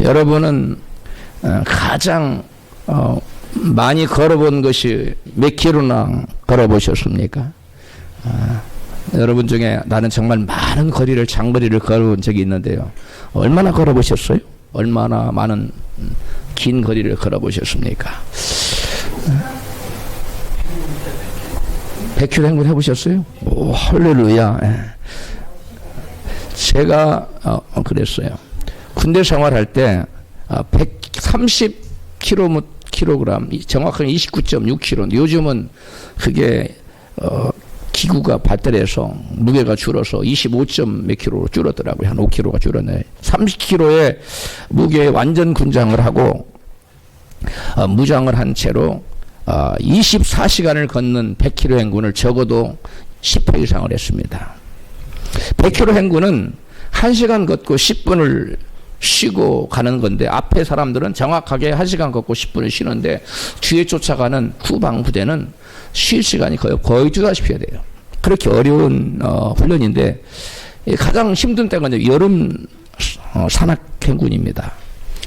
여러분은 가장 많이 걸어본 것이 몇 킬로나 걸어보셨습니까? 여러분 중에 나는 정말 많은 거리를, 장거리를 걸어본 적이 있는데요. 얼마나 걸어보셨어요? 얼마나 많은 긴 거리를 걸어보셨습니까? 100km 행군 해보셨어요? 오, 할렐루야. 제가 그랬어요. 군대 생활할 때 130kg, 정확하게 29.6kg. 요즘은 그게 기구가 발달해서 무게가 줄어서 25. 몇 킬로로 줄었더라고요. 한 5kg가 줄었네. 30kg의 무게에 완전 군장을 하고 무장을 한 채로 24시간을 걷는 100km 행군을 적어도 10회 이상을 했습니다. 100km 행군은 1시간 걷고 10분을 쉬고 가는 건데, 앞에 사람들은 정확하게 1시간 걷고 10분을 쉬는데 뒤에 쫓아가는 후방 부대는 쉴 시간이 거의 주다시피 해야 돼요. 그렇게 어려운 훈련인데, 가장 힘든 때가 이제 여름 산악 행군입니다.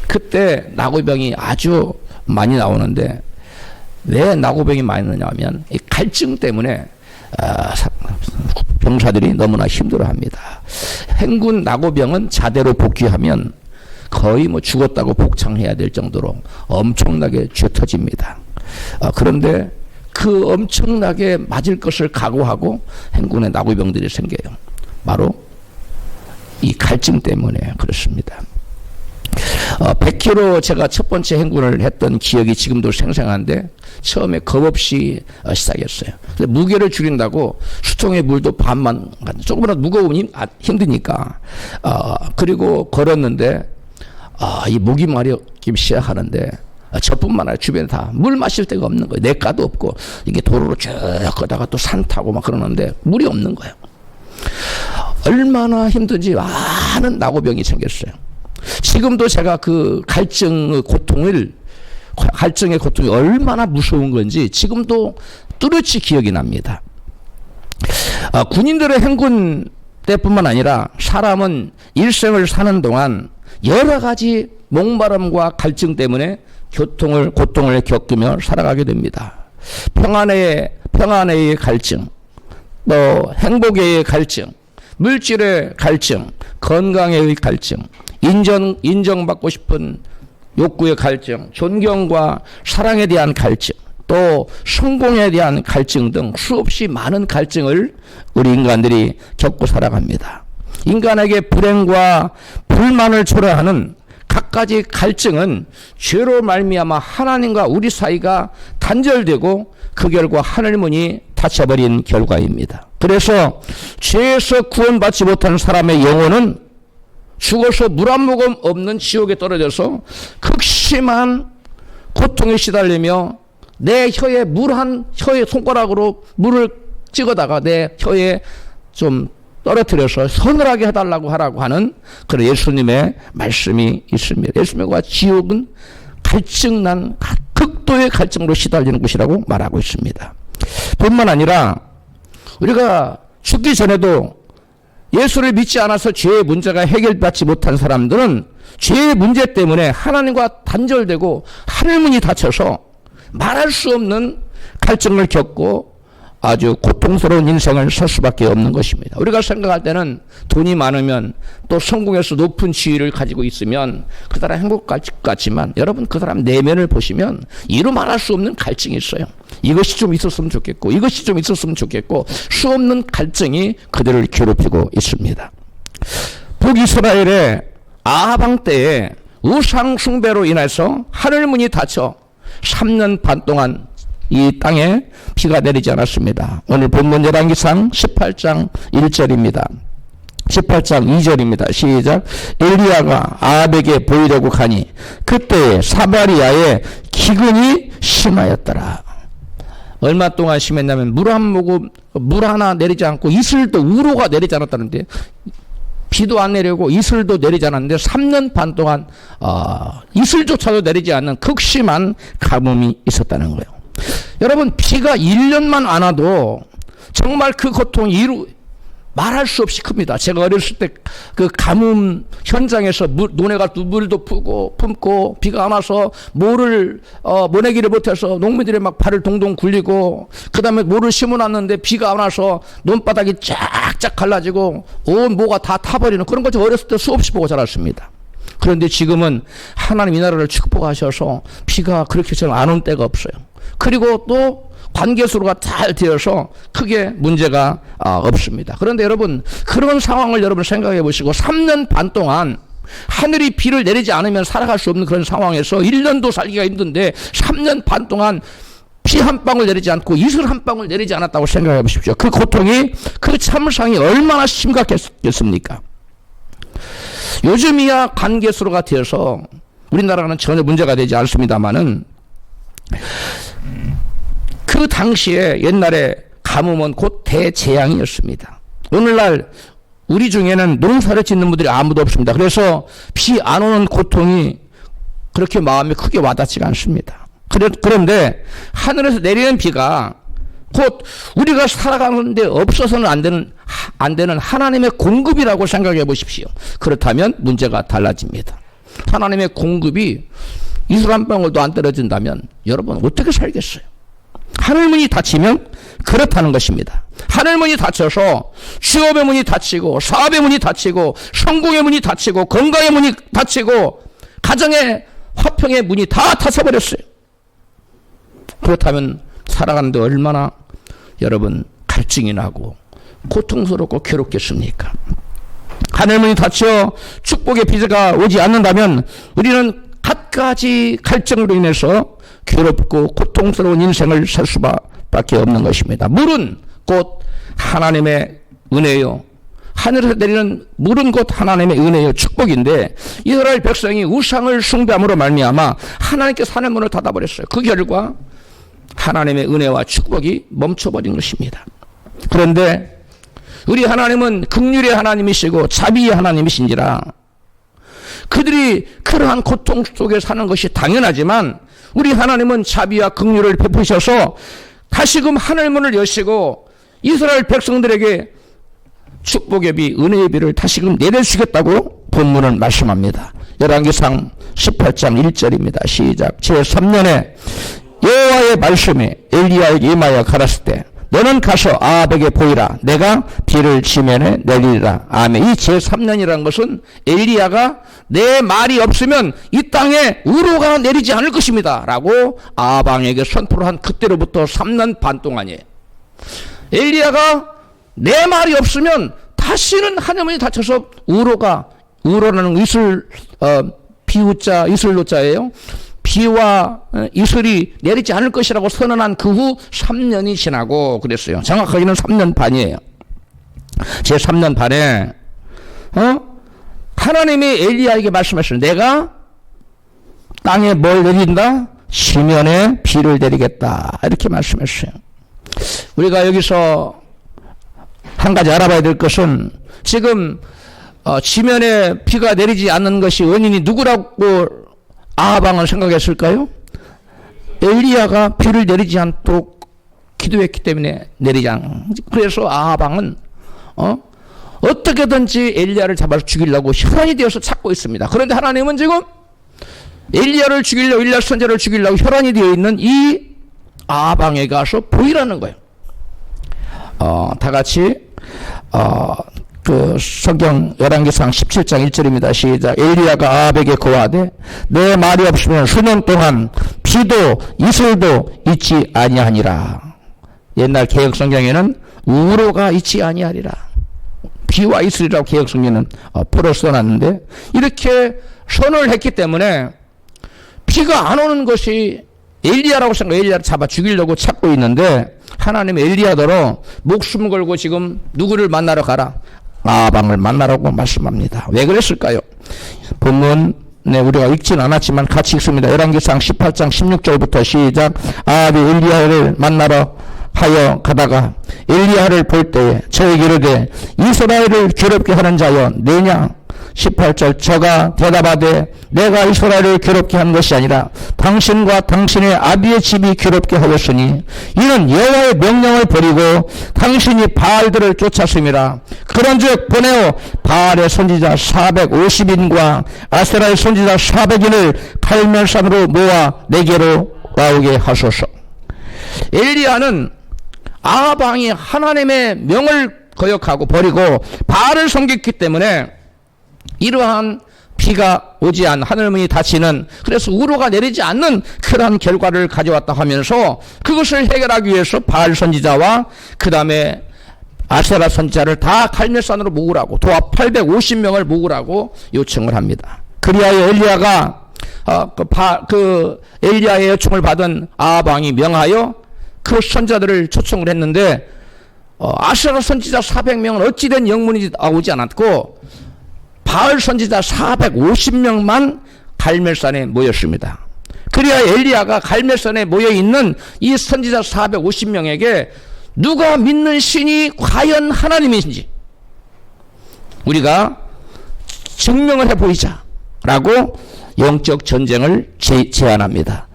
그때 나고병이 아주 많이 나오는데, 왜 나고병이 많이 나냐면 이 갈증 때문에 병사들이 너무나 힘들어합니다. 행군 나고병은 자대로 복귀하면 거의 뭐 죽었다고 복창해야 될 정도로 엄청나게 쥐어 터집니다. 그런데 그 엄청나게 맞을 것을 각오하고 행군에 나고병들이 생겨요. 바로 이 갈증 때문에 그렇습니다. 100km 제가 첫 번째 행군을 했던 기억이 지금도 생생한데, 처음에 겁없이 시작했어요. 무게를 줄인다고 수통의 물도 반만, 조금이라도 무거우면 힘드니까. 그리고 걸었는데, 이 목이 마르기 시작하는데, 저뿐만 아니라 주변에 다 물 마실 데가 없는 거예요. 내가도 없고, 이게 도로로 쭉 걷다가 또 산 타고 막 그러는데 물이 없는 거예요. 얼마나 힘든지 많은 나고병이 생겼어요. 지금도 제가 그 갈증의 고통이 얼마나 무서운 건지 지금도 뚜렷이 기억이 납니다. 군인들의 행군 때뿐만 아니라 사람은 일생을 사는 동안 여러 가지 목마름과 갈증 때문에 고통을 겪으며 살아가게 됩니다. 평안의 갈증, 또 행복의 갈증, 물질의 갈증, 건강의 갈증, 인정받고 싶은 욕구의 갈증, 존경과 사랑에 대한 갈증, 또 성공에 대한 갈증 등 수없이 많은 갈증을 우리 인간들이 겪고 살아갑니다. 인간에게 불행과 불만을 초래하는 갖가지 갈증은 죄로 말미암아 하나님과 우리 사이가 단절되고 그 결과 하늘문이 닫혀버린 결과입니다. 그래서 죄에서 구원받지 못한 사람의 영혼은 죽어서 물 한 모금 없는 지옥에 떨어져서 극심한 고통에 시달리며 내 혀에 혀에 손가락으로 물을 찍어다가 내 혀에 좀 떨어뜨려서 서늘하게 해달라고 하라고 하는 그런 예수님의 말씀이 있습니다. 예수님과 지옥은 갈증난 극도의 갈증으로 시달리는 곳이라고 말하고 있습니다. 뿐만 아니라 우리가 죽기 전에도 예수를 믿지 않아서 죄의 문제가 해결받지 못한 사람들은 죄의 문제 때문에 하나님과 단절되고 하늘문이 닫혀서 말할 수 없는 갈증을 겪고 아주 고통스러운 인생을 살 수밖에 없는 것입니다. 우리가 생각할 때는 돈이 많으면 또 성공해서 높은 지위를 가지고 있으면 그 사람 행복 같지만, 여러분 그 사람 내면을 보시면 이루 말할 수 없는 갈증이 있어요. 이것이 좀 있었으면 좋겠고 이것이 좀 있었으면 좋겠고 수없는 갈증이 그들을 괴롭히고 있습니다. 북이스라엘의 아하방 때에 우상 숭배로 인해서 하늘문이 닫혀 3년 반 동안 이 땅에 비가 내리지 않았습니다. 오늘 본문 열왕기상 18장 1절입니다. 18장 2절입니다. 시작. 엘리야가 아합에게 보이려고 가니 그때 사마리아에 기근이 심하였더라. 얼마 동안 심했냐면 물 하나 내리지 않고 이슬도 우로가 내리지 않았다는데, 비도 안 내리고 이슬도 내리지 않았는데 3년 반 동안 이슬조차도 내리지 않는 극심한 가뭄이 있었다는 거예요. 여러분, 비가 1년만 안 와도 정말 그 고통이 말할 수 없이 큽니다. 제가 어렸을 때 그 가뭄 현장에서 논에가 물도 품고 비가 안 와서 모를 모내기를 못해서 농민들이 막 발을 동동 굴리고, 그 다음에 모를 심어놨는데 비가 안 와서 논바닥이 쫙쫙 갈라지고 온 모가 다 타버리는 그런 것을 어렸을 때 수없이 보고 자랐습니다. 그런데 지금은 하나님 이 나라를 축복하셔서 비가 그렇게 잘 안 온 때가 없어요. 그리고 또 관계수로가 잘 되어서 크게 문제가 없습니다. 그런데 여러분, 그런 상황을 여러분 생각해 보시고 3년 반 동안 하늘이 비를 내리지 않으면 살아갈 수 없는 그런 상황에서 1년도 살기가 힘든데 3년 반 동안 피 한 방울 내리지 않고 이슬 한 방울 내리지 않았다고 생각해 보십시오. 그 고통이, 그 참상이 얼마나 심각했겠습니까? 요즘이야 관계수로가 되어서 우리나라는 전혀 문제가 되지 않습니다만은, 그 당시에 옛날에 가뭄은 곧 대재앙이었습니다. 오늘날 우리 중에는 농사를 짓는 분들이 아무도 없습니다. 그래서 비 안 오는 고통이 그렇게 마음에 크게 와닿지가 않습니다. 그런데 하늘에서 내리는 비가 곧 우리가 살아가는데 없어서는 안 되는 하나님의 공급이라고 생각해 보십시오. 그렇다면 문제가 달라집니다. 하나님의 공급이 이슬 한 방울도 안 떨어진다면 여러분 어떻게 살겠어요? 하늘문이 닫히면 그렇다는 것입니다. 하늘문이 닫혀서 취업의 문이 닫히고, 사업의 문이 닫히고, 성공의 문이 닫히고, 건강의 문이 닫히고, 가정의 화평의 문이 다 닫혀버렸어요. 그렇다면 살아가는데 얼마나 여러분 갈증이 나고 고통스럽고 괴롭겠습니까? 하늘문이 닫혀 축복의 비가 오지 않는다면 우리는 갖가지 갈증으로 인해서 괴롭고 고통스러운 인생을 살 수밖에 없는 것입니다. 물은 곧 하나님의 은혜요. 하늘에서 내리는 물은 곧 하나님의 은혜요, 축복인데 이스라엘 백성이 우상을 숭배함으로 말미암아 하나님께서 하늘문을 닫아버렸어요. 그 결과 하나님의 은혜와 축복이 멈춰버린 것입니다. 그런데 우리 하나님은 긍휼의 하나님이시고 자비의 하나님이신지라 그들이 그러한 고통 속에 사는 것이 당연하지만 우리 하나님은 자비와 긍휼을 베푸셔서 다시금 하늘문을 여시고 이스라엘 백성들에게 축복의 비, 은혜의 비를 다시금 내려주겠다고 본문은 말씀합니다. 열왕기상 18장 1절입니다. 시작. 제3년에 여호와의 말씀이 엘리야에게 임하여 가라사대 때 너는 가서 아합에게 보이라. 내가 비를 지면에 내리리라. 아멘. 이 제3년이라는 것은 엘리야가 내 말이 없으면 이 땅에 우로가 내리지 않을 것입니다 라고 아합 왕에게 선포를 한 그때로부터 3년 반 동안이에요. 엘리야가 내 말이 없으면 다시는 하늘문이 닫혀서 우로라는 이슬, 비우자 이슬로자예요. 비와 이슬이 내리지 않을 것이라고 선언한 그 후 3년이 지나고 그랬어요. 정확하게는 3년 반이에요. 제 3년 반에 하나님이 엘리야에게 말씀하셨어요. 내가 땅에 뭘 내린다? 지면에 비를 내리겠다. 이렇게 말씀했어요. 우리가 여기서 한 가지 알아봐야 될 것은 지금 지면에 비가 내리지 않는 것이 원인이 누구라고 아합 왕은 생각했을까요? 엘리야가 비를 내리지 않도록 기도했기 때문에 내리지 않. 그래서 아합 왕은 어떻게든지 엘리야를 잡아서 죽이려고 혈안이 되어서 찾고 있습니다. 그런데 하나님은 지금 엘리야를 죽이려고, 엘리야 선지자를 죽이려고 혈안이 되어 있는 이 아합 왕에게 가서 보이라는 거예요. 다 같이 그 성경 열왕기상 17장 1절입니다. 시작. 엘리야가 아합에게 고하되 내 말이 없으면 수년 동안 비도 이슬도 있지 아니하니라. 옛날 개혁 성경에는 우로가 있지 아니하리라. 비와 이슬이라고 개혁 성경은 풀어 써놨는데 이렇게 선언을 했기 때문에 비가 안 오는 것이 엘리야라고 생각해 엘리야를 잡아 죽이려고 찾고 있는데 하나님 엘리야더러 목숨 걸고 지금 누구를 만나러 가라? 아합 왕을 만나라고 말씀합니다. 왜 그랬을까요? 본문에 우리가 읽진 않았지만 같이 읽습니다. 열왕기상 18장 16절부터 시작. 아합이 엘리야를 만나러 하여 가다가 엘리야를 볼 때에 저에게 이르되 이스라엘을 괴롭게 하는 자여 내냐? 18절 저가 대답하되 내가 이스라엘을 괴롭게 한 것이 아니라 당신과 당신의 아비의 집이 괴롭게 하였으니 이는 여호와의 명령을 버리고 당신이 바알들을 쫓았음이라. 그런즉 보내어 바알의 선지자 450인과 아세라의 선지자 400인을 갈멜산으로 모아 내게로 나오게 하소서. 엘리야는 아합 왕이 하나님의 명을 거역하고 버리고 바알을 섬겼기 때문에 이러한 비가 오지 않은 하늘문이 닫히는, 그래서 우로가 내리지 않는 그러한 결과를 가져왔다 하면서 그것을 해결하기 위해서 바알 선지자와 그 다음에 아세라 선지자를 다 갈멜산으로 모으라고, 도합 850명을 모으라고 요청을 합니다. 그리하여 엘리야가 엘리야의 요청을 받은 아합 왕이 명하여 그 선자들을 초청을 했는데 아세라 선지자 400명은 어찌된 영문이 나오지 않았고 바알 선지자 450명만 갈멜산에 모였습니다. 그래야 엘리야가 갈멜산에 모여있는 이 선지자 450명에게 누가 믿는 신이 과연 하나님인지 우리가 증명을 해보이자 라고 영적 전쟁을 제안합니다.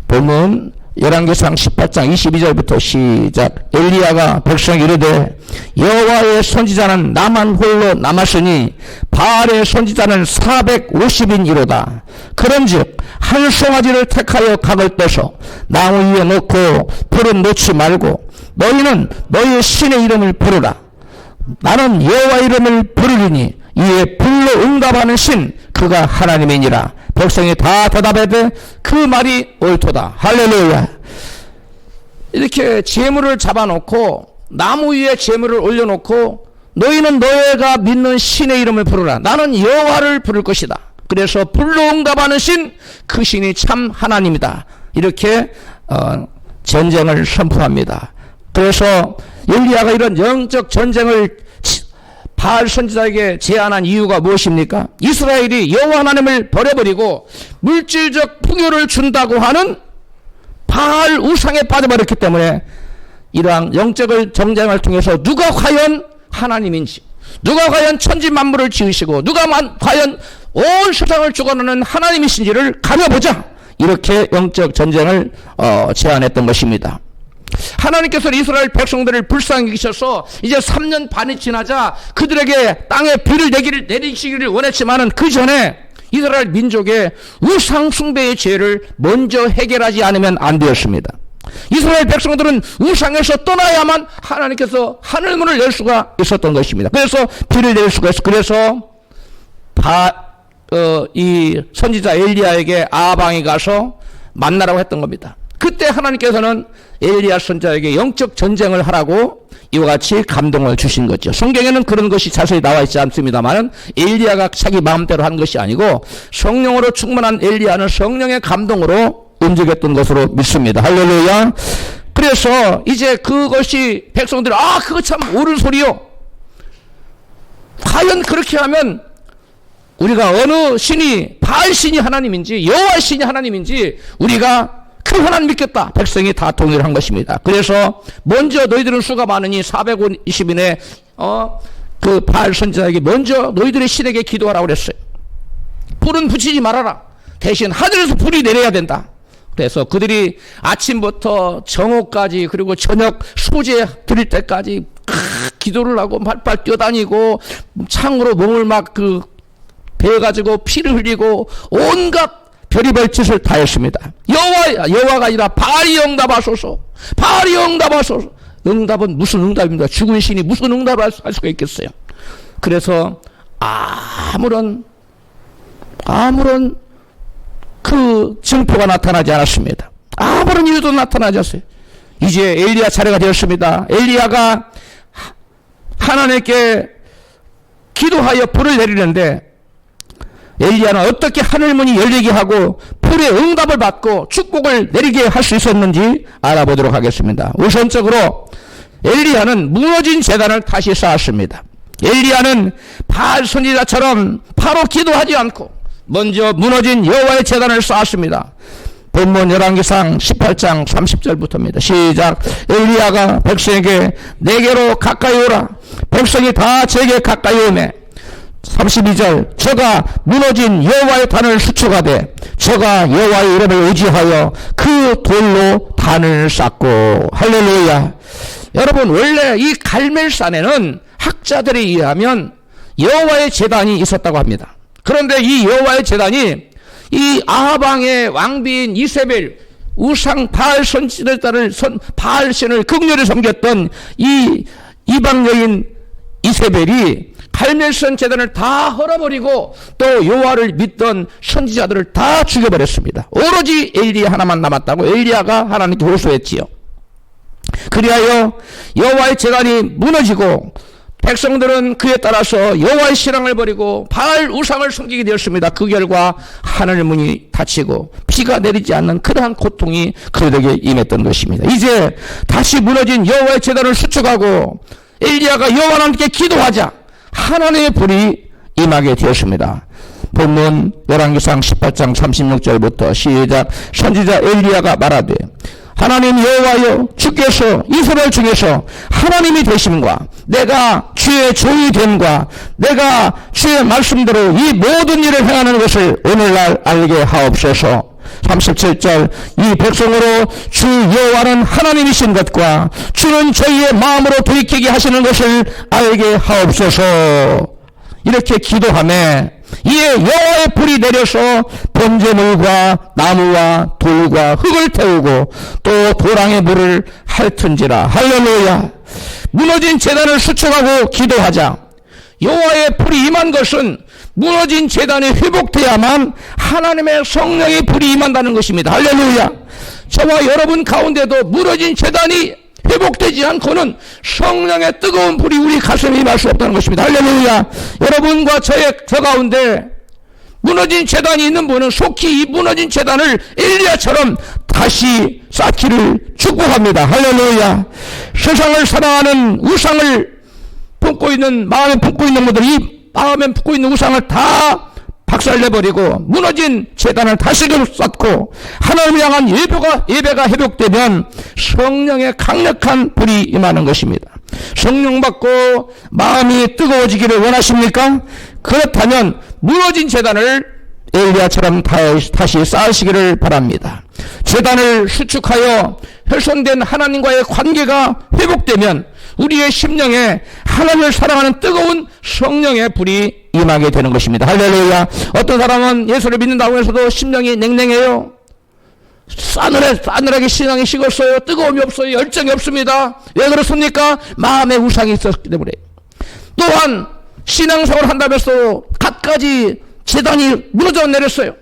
보면 열왕기상 18장 22절부터 시작. 엘리야가 백성에게 이르되 여호와의 선지자는 나만 홀로 남았으니 바알의 선지자는 450인이로다. 그런즉 한 송아지를 택하여 각을 떼서 나무 위에 놓고 불은 놓지 말고 너희는 너희의 신의 이름을 부르라. 나는 여호와 이름을 부르리니 이에 불로 응답하는 신 그가 하나님이니라. 백성이 다 대답하되 그 말이 옳도다. 할렐루야. 이렇게 제물을 잡아놓고 나무 위에 제물을 올려놓고 너희는 너희가 믿는 신의 이름을 부르라. 나는 여호와를 부를 것이다. 그래서 불로 응답하는 신 그 신이 참 하나님이다. 이렇게 전쟁을 선포합니다. 그래서 엘리야가 이런 영적 전쟁을 바알 선지자에게 제안한 이유가 무엇입니까? 이스라엘이 여호와 하나님을 버려버리고 물질적 풍요를 준다고 하는 바알 우상에 빠져버렸기 때문에 이러한 영적 전쟁을 통해서 누가 과연 하나님인지, 누가 과연 천지 만물을 지으시고 누가 과연 온 세상을 주관하는 하나님이신지를 가려보자, 이렇게 영적 전쟁을 제안했던 것입니다. 하나님께서는 이스라엘 백성들을 불쌍히 여기셔서 이제 3년 반이 지나자 그들에게 땅에 비를 내리시기를 원했지만은 그 전에 이스라엘 민족의 우상 숭배의 죄를 먼저 해결하지 않으면 안 되었습니다. 이스라엘 백성들은 우상에서 떠나야만 하나님께서 하늘문을 열 수가 있었던 것입니다. 그래서 비를 내릴 수가 있어. 그래서 이 선지자 엘리야에게 아합 왕이 가서 만나라고 했던 겁니다. 그때 하나님께서는 엘리야 선지자에게 영적 전쟁을 하라고 이와 같이 감동을 주신 거죠. 성경에는 그런 것이 자세히 나와 있지 않습니다만 엘리야가 자기 마음대로 한 것이 아니고 성령으로 충만한 엘리야는 성령의 감동으로 움직였던 것으로 믿습니다. 할렐루야. 그래서 이제 그것이 백성들이 그거 참 옳은 소리요. 과연 그렇게 하면 우리가 어느 신이 바알 신이 하나님인지 여호와 신이 하나님인지 우리가 그 하나님 믿겠다. 백성이 다 동의를 한 것입니다. 그래서 먼저 너희들은 수가 많으니 450인의 그 바알 선지자에게 먼저 너희들의 신에게 기도하라고 그랬어요. 불은 붙이지 말아라. 대신 하늘에서 불이 내려야 된다. 그래서 그들이 아침부터 정오까지 그리고 저녁 소재 드릴 때까지 기도를 하고 발발 뛰어다니고 창으로 몸을 막 베어가지고 피를 흘리고 온갖 별의별 짓을 다 했습니다. 여호와가 아니라 바알이 응답하소서. 바알이 응답하소서. 응답은 무슨 응답입니까? 죽은 신이 무슨 응답을 할 수가 있겠어요. 그래서 아무런 그 증표가 나타나지 않았습니다. 아무런 이유도 나타나지 않았어요. 이제 엘리야 차례가 되었습니다. 엘리야가 하나님께 기도하여 불을 내리는데 엘리야는 어떻게 하늘문이 열리게 하고 불의 응답을 받고 축복을 내리게 할 수 있었는지 알아보도록 하겠습니다. 우선적으로 엘리야는 무너진 제단을 다시 쌓았습니다. 엘리야는 바알 선지자처럼 바로 기도하지 않고 먼저 무너진 여호와의 제단을 쌓았습니다. 본문 열왕기상 18장 30절부터입니다. 시작. 엘리야가 백성에게 내게로 가까이 오라. 백성이 다 제게 가까이 오매 32절 저가 무너진 여호와의 단을 수축하되 저가 여호와의 이름을 의지하여 그 돌로 단을 쌓고. 할렐루야. 여러분, 원래 이 갈멜산에는 학자들에 의하면 여호와의 제단이 있었다고 합니다. 그런데 이 여호와의 제단이 이 아합 왕의 왕비인 이세벨, 우상 바알 선지자를 따른 바알 신을 극렬히 섬겼던 이 이방 여인 이세벨이 갈멜산 제단을 다 헐어버리고 또 여호와를 믿던 선지자들을 다 죽여버렸습니다. 오로지 엘리야 하나만 남았다고 엘리야가 하나님께 호소했지요. 그리하여 여호와의 제단이 무너지고 백성들은 그에 따라서 여호와의 신앙을 버리고 바알 우상을 섬기게 되었습니다. 그 결과 하늘 문이 닫히고 비가 내리지 않는 그러한 고통이 그들에게 임했던 것입니다. 이제 다시 무너진 여호와의 제단을 수축하고 엘리야가 여호와 하나님께 기도하자 하나님의 불이 임하게 되었습니다. 본문 열왕기상 18장 36절부터 시작. 선지자 엘리야가 말하되 하나님 여호와여, 주께서 이스라엘 중에서 하나님이 되심과 내가 주의 종이 됨과 내가 주의 말씀대로 이 모든 일을 행하는 것을 오늘날 알게 하옵소서. 37절 이 백성으로 주 여호와는 하나님이신 것과 주는 저희의 마음으로 돌이키게 하시는 것을 알게 하옵소서. 이렇게 기도하며 이에 여호와의 불이 내려서 번제물과 나무와 돌과 흙을 태우고 또 도랑의 물을 핥은지라. 할렐루야. 무너진 제단을 수축하고 기도하자 여호와의 불이 임한 것은 무너진 제단이 회복돼야만 하나님의 성령의 불이 임한다는 것입니다. 할렐루야. 저와 여러분 가운데도 무너진 제단이 회복되지 않고는 성령의 뜨거운 불이 우리 가슴에 임할 수 없다는 것입니다. 할렐루야. 여러분과 저 가운데 무너진 제단이 있는 분은 속히 이 무너진 제단을 엘리야처럼 다시 쌓기를 축복합니다. 할렐루야. 세상을 사랑하는 우상을 품고 있는, 마음에 품고 있는 분들, 이 마음에 품고 있는 우상을 다 박살내버리고 무너진 제단을 다시 쌓고 하나님을 향한 예배가 회복되면 성령의 강력한 불이 임하는 것입니다. 성령 받고 마음이 뜨거워지기를 원하십니까? 그렇다면 무너진 제단을 엘리야처럼 다시 쌓으시기를 바랍니다. 제단을 수축하여 훼손된 하나님과의 관계가 회복되면 우리의 심령에 하나님을 사랑하는 뜨거운 성령의 불이 임하게 되는 것입니다. 할렐루야. 어떤 사람은 예수를 믿는다고 해서도 심령이 냉랭해요. 싸늘하게 신앙이 식었어요. 뜨거움이 없어요. 열정이 없습니다. 왜 그렇습니까? 마음에 우상이 있었기 때문에. 또한 신앙생활을 한다면서 갖가지 제단이 무너져 내렸어요.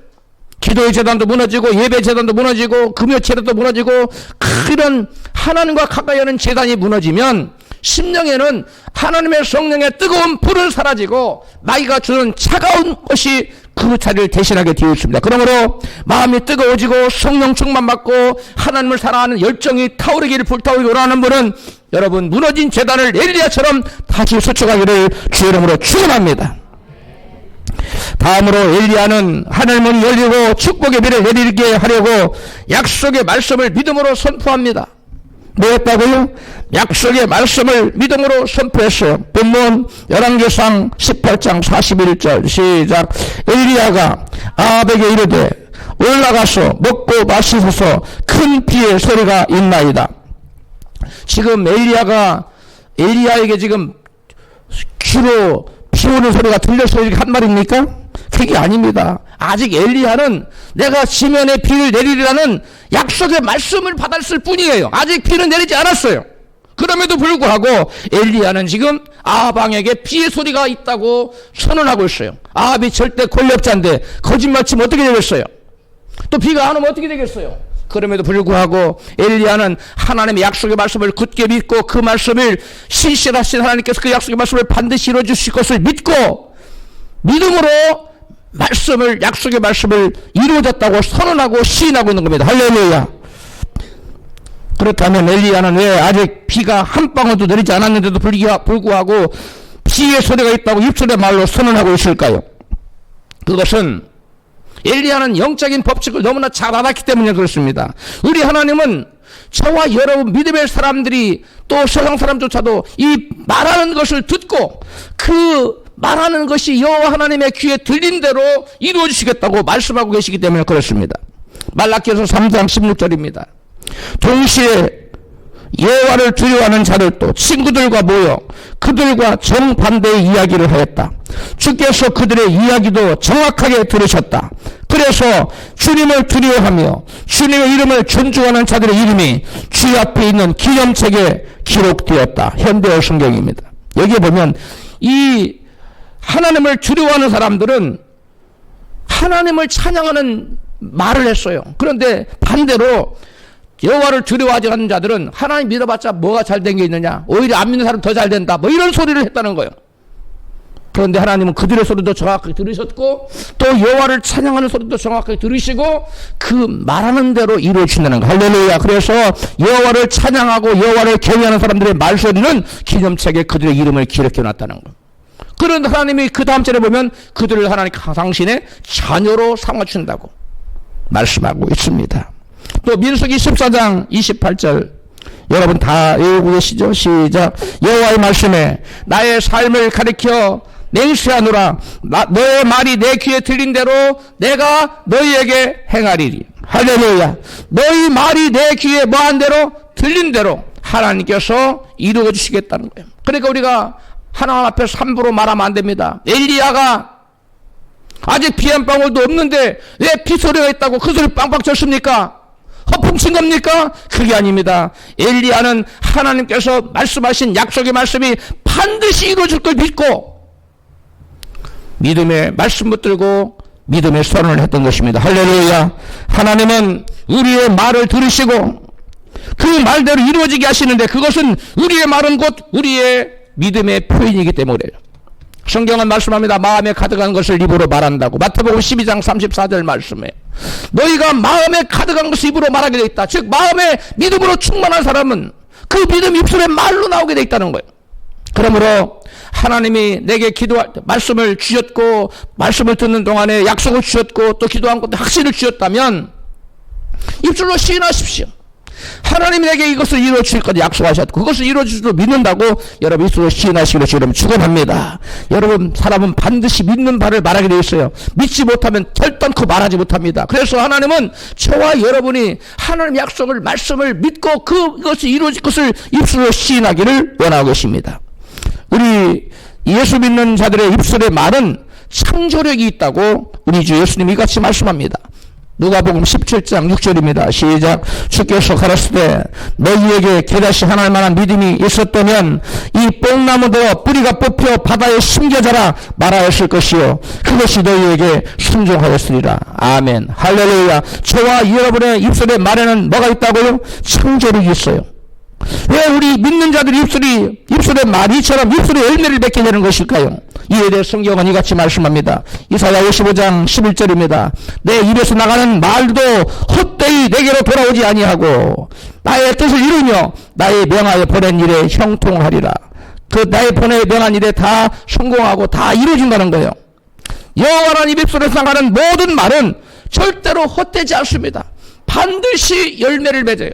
기도의 제단도 무너지고 예배 제단도 무너지고 금요 제단도 무너지고 그런 하나님과 가까이 하는 제단이 무너지면 심령에는 하나님의 성령의 뜨거운 불은 사라지고 마귀가 주는 차가운 것이 그 자리를 대신하게 되어 있습니다. 그러므로 마음이 뜨거워지고 성령 충만받고 하나님을 사랑하는 열정이 타오르기를 불타오르기 원하는 분은 여러분 무너진 제단을 엘리야처럼 다시 수축하기를 주의 이름으로 축원합니다. 다음으로 엘리야는 하늘문이 열리고 축복의 비를 내리게 하려고 약속의 말씀을 믿음으로 선포합니다. 뭐였다고요? 약속의 말씀을 믿음으로 선포했어요. 본문 열왕기상 18장 41절 시작. 엘리야가 아합에게 이르되 올라가서 먹고 마시소서 큰 비의 소리가 있나이다. 지금 엘리야에게 지금 귀로 비 오는 소리가 들려서 이렇게 한 말입니까? 그게 아닙니다. 아직 엘리야는 내가 지면에 비를 내리리라는 약속의 말씀을 받았을 뿐이에요. 아직 비는 내리지 않았어요. 그럼에도 불구하고 엘리야는 지금 아합 왕에게 비의 소리가 있다고 선언하고 있어요. 아합이 절대 권력자인데 거짓말치면 어떻게 되겠어요? 또 비가 안 오면 어떻게 되겠어요? 그럼에도 불구하고 엘리야는 하나님의 약속의 말씀을 굳게 믿고 그 말씀을 신실하신 하나님께서 그 약속의 말씀을 반드시 이루어 주실 것을 믿고 믿음으로 약속의 말씀을 이루어졌다고 선언하고 시인하고 있는 겁니다. 할렐루야. 그렇다면 엘리야는 왜 아직 비가 한 방울도 내리지 않았는데도 불구하고 비의 소리가 있다고 입술의 말로 선언하고 있을까요? 그것은 엘리야는 영적인 법칙을 너무나 잘 알았기 때문에 그렇습니다. 우리 하나님은 저와 여러분 믿음의 사람들이 또 세상 사람조차도 이 말하는 것을 듣고 그 말하는 것이 여호와 하나님의 귀에 들린 대로 이루어 주시겠다고 말씀하고 계시기 때문에 그렇습니다. 말라기서 3장 16절입니다. 동시에 여호와를 두려워하는 자들도 친구들과 모여 그들과 정반대의 이야기를 하였다. 주께서 그들의 이야기도 정확하게 들으셨다. 그래서 주님을 두려워하며 주님의 이름을 존중하는 자들의 이름이 주 앞에 있는 기념책에 기록되었다. 현대어 성경입니다. 여기에 보면 이 하나님을 두려워하는 사람들은 하나님을 찬양하는 말을 했어요. 그런데 반대로 여호와를 두려워하지 않는 자들은 하나님 믿어봤자 뭐가 잘된 게 있느냐, 오히려 안 믿는 사람 더 잘된다, 뭐 이런 소리를 했다는 거예요. 그런데 하나님은 그들의 소리도 정확하게 들으셨고 또 여호와를 찬양하는 소리도 정확하게 들으시고 그 말하는 대로 이루어진다는 거. 할렐루야. 그래서 여호와를 찬양하고 여호와를 경외하는 사람들의 말소리는 기념책에 그들의 이름을 기록해놨다는 거. 그런데 하나님이 그 다음 절에 보면 그들을 하나님 당신의 자녀로 삼아준다고 말씀하고 있습니다. 또 민수기 14장 28절 여러분 다 외우고 계시죠? 시작. 여호와의 말씀에 나의 삶을 가리켜 맹세하노라. 너의 말이 내 귀에 들린 대로 내가 너희에게 행하리리. 할렐루야. 너희 말이 내 귀에 뭐한 대로 들린 대로 하나님께서 이루어 주시겠다는 거예요. 그러니까 우리가 하나님 앞에서 함부로 말하면 안 됩니다. 엘리야가 아직 비 한 방울도 없는데 왜 피소리가 있다고 그 소리 빵빵 쳤습니까? 허풍친 겁니까? 그게 아닙니다. 엘리야는 하나님께서 말씀하신 약속의 말씀이 반드시 이루어질 걸 믿고 믿음의 말씀 붙들고 믿음의 선언을 했던 것입니다. 할렐루야. 하나님은 우리의 말을 들으시고 그 말대로 이루어지게 하시는데 그것은 우리의 말은 곧 우리의 믿음의 표현이기 때문에요. 성경은 말씀합니다. 마음에 가득한 것을 입으로 말한다고. 마태복음 12장 34절 말씀에 너희가 마음에 가득한 것을 입으로 말하게 돼 있다. 즉 마음에 믿음으로 충만한 사람은 그 믿음 입술에 말로 나오게 돼 있다는 거예요. 그러므로 하나님이 내게 기도할 때 말씀을 주셨고 말씀을 듣는 동안에 약속을 주셨고 또 기도한 것도 확신을 주셨다면 입술로 시인하십시오. 하나님이 내게 이것을 이루어 주실 거다 약속하셨고 그것을 이루어 주실 줄 믿는다고 여러분 입술로 시인하시기로 여러분 축원합니다. 여러분 사람은 반드시 믿는 바를 말하게 되어 있어요. 믿지 못하면 결단코 말하지 못합니다. 그래서 하나님은 저와 여러분이 하나님 약속을 말씀을 믿고 그것이 이루어질 것을 입술로 시인하기를 원하고 계십니다. 우리 예수 믿는 자들의 입술의 말은 창조력이 있다고 우리 주 예수님이 같이 말씀합니다. 누가복음 17장 6절입니다. 시작. 주께서 가라사대 너희에게 개다시 하나님 만한 믿음이 있었다면 이 뽕나무도 뿌리가 뽑혀 바다에 심겨져라 말하였을 것이요 그것이 너희에게 순종하였으리라. 아멘. 할렐루야. 저와 여러분의 입술에 말에는 뭐가 있다고요? 창조력이 있어요. 왜 우리 믿는 자들이 입술의 말이처럼 입술의 열매를 맺게 되는 것일까요? 이에 대해 성경은 이같이 말씀합니다. 이사야 55장 11절입니다. 내 입에서 나가는 말도 헛되이 내게로 돌아오지 아니하고 나의 뜻을 이루며 나의 명하여 보낸 일에 형통하리라. 그 나의 보내 명한 일에 다 성공하고 다 이루어진다는 거예요. 여호와 하나님 입술에서 나가는 모든 말은 절대로 헛되지 않습니다. 반드시 열매를 맺어요.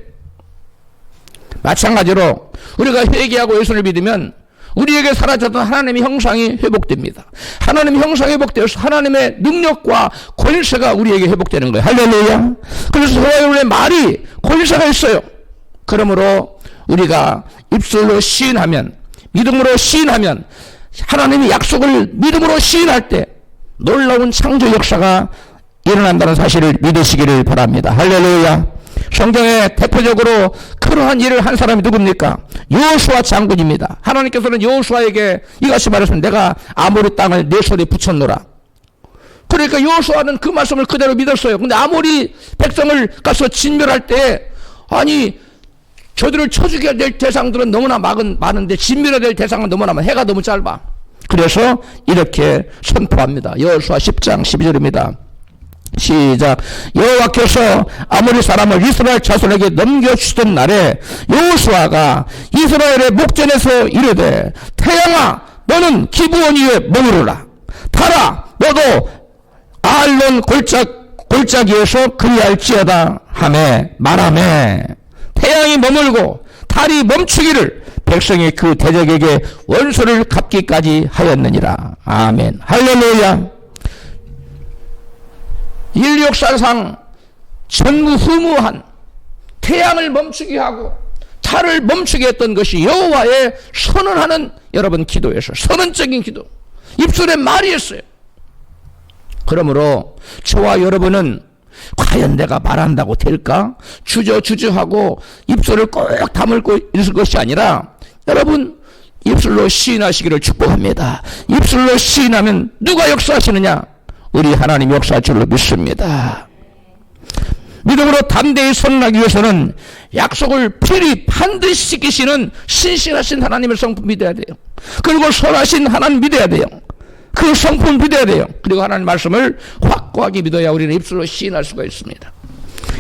마찬가지로 우리가 회개하고 예수를 믿으면 우리에게 사라졌던 하나님의 형상이 회복됩니다. 하나님의 형상이 회복되어서 하나님의 능력과 권세가 우리에게 회복되는 거예요. 할렐루야. 그래서 저와 여러분의 말이 권세가 있어요. 그러므로 우리가 입술로 시인하면 믿음으로 시인하면 하나님의 약속을 믿음으로 시인할 때 놀라운 창조 역사가 일어난다는 사실을 믿으시기를 바랍니다. 할렐루야. 성경에 대표적으로 그러한 일을 한 사람이 누굽니까? 여호수아 장군입니다. 하나님께서는 여호수아에게 이같이 말했습니다. 내가 아모리 땅을 내 손에 붙였노라. 그러니까 여호수아는 그 말씀을 그대로 믿었어요. 근데 아모리 백성을 가서 진멸할 때 아니 저들을 쳐죽여야 될 대상들은 너무나 많은데 진멸해야 될 대상은 너무나 많아. 해가 너무 짧아. 그래서 이렇게 선포합니다. 여호수아 10장 12절입니다. 시작. 여호와께서 아모리 사람을 이스라엘 자손에게 넘겨주시던 날에 여호수아가 이스라엘의 목전에서 이르되 태양아 너는 기브온 위에 머무르라. 달아 너도 아알론 골짜기에서 그리할지어다 하매 말하매 태양이 머물고 달이 멈추기를 백성이 그 대적에게 원수를 갚기까지 하였느니라. 아멘. 할렐루야. 인류 역사상 전무후무한 태양을 멈추게 하고 달을 멈추게 했던 것이 여호와의 선언하는 여러분 기도에서 선언적인 기도, 입술에 말이었어요. 그러므로 저와 여러분은 과연 내가 말한다고 될까? 주저하고 입술을 꼭 다물고 있을 것이 아니라 여러분 입술로 시인하시기를 축복합니다. 입술로 시인하면 누가 역사하시느냐? 우리 하나님 역사할 줄로 믿습니다. 믿음으로 담대히 선언하기 위해서는 약속을 필히 반드시 지키시는 신실하신 하나님의 성품 믿어야 돼요. 그리고 선하신 하나님 믿어야 돼요. 그 성품 믿어야 돼요. 그리고 하나님 말씀을 확고하게 믿어야 우리는 입술로 시인할 수가 있습니다.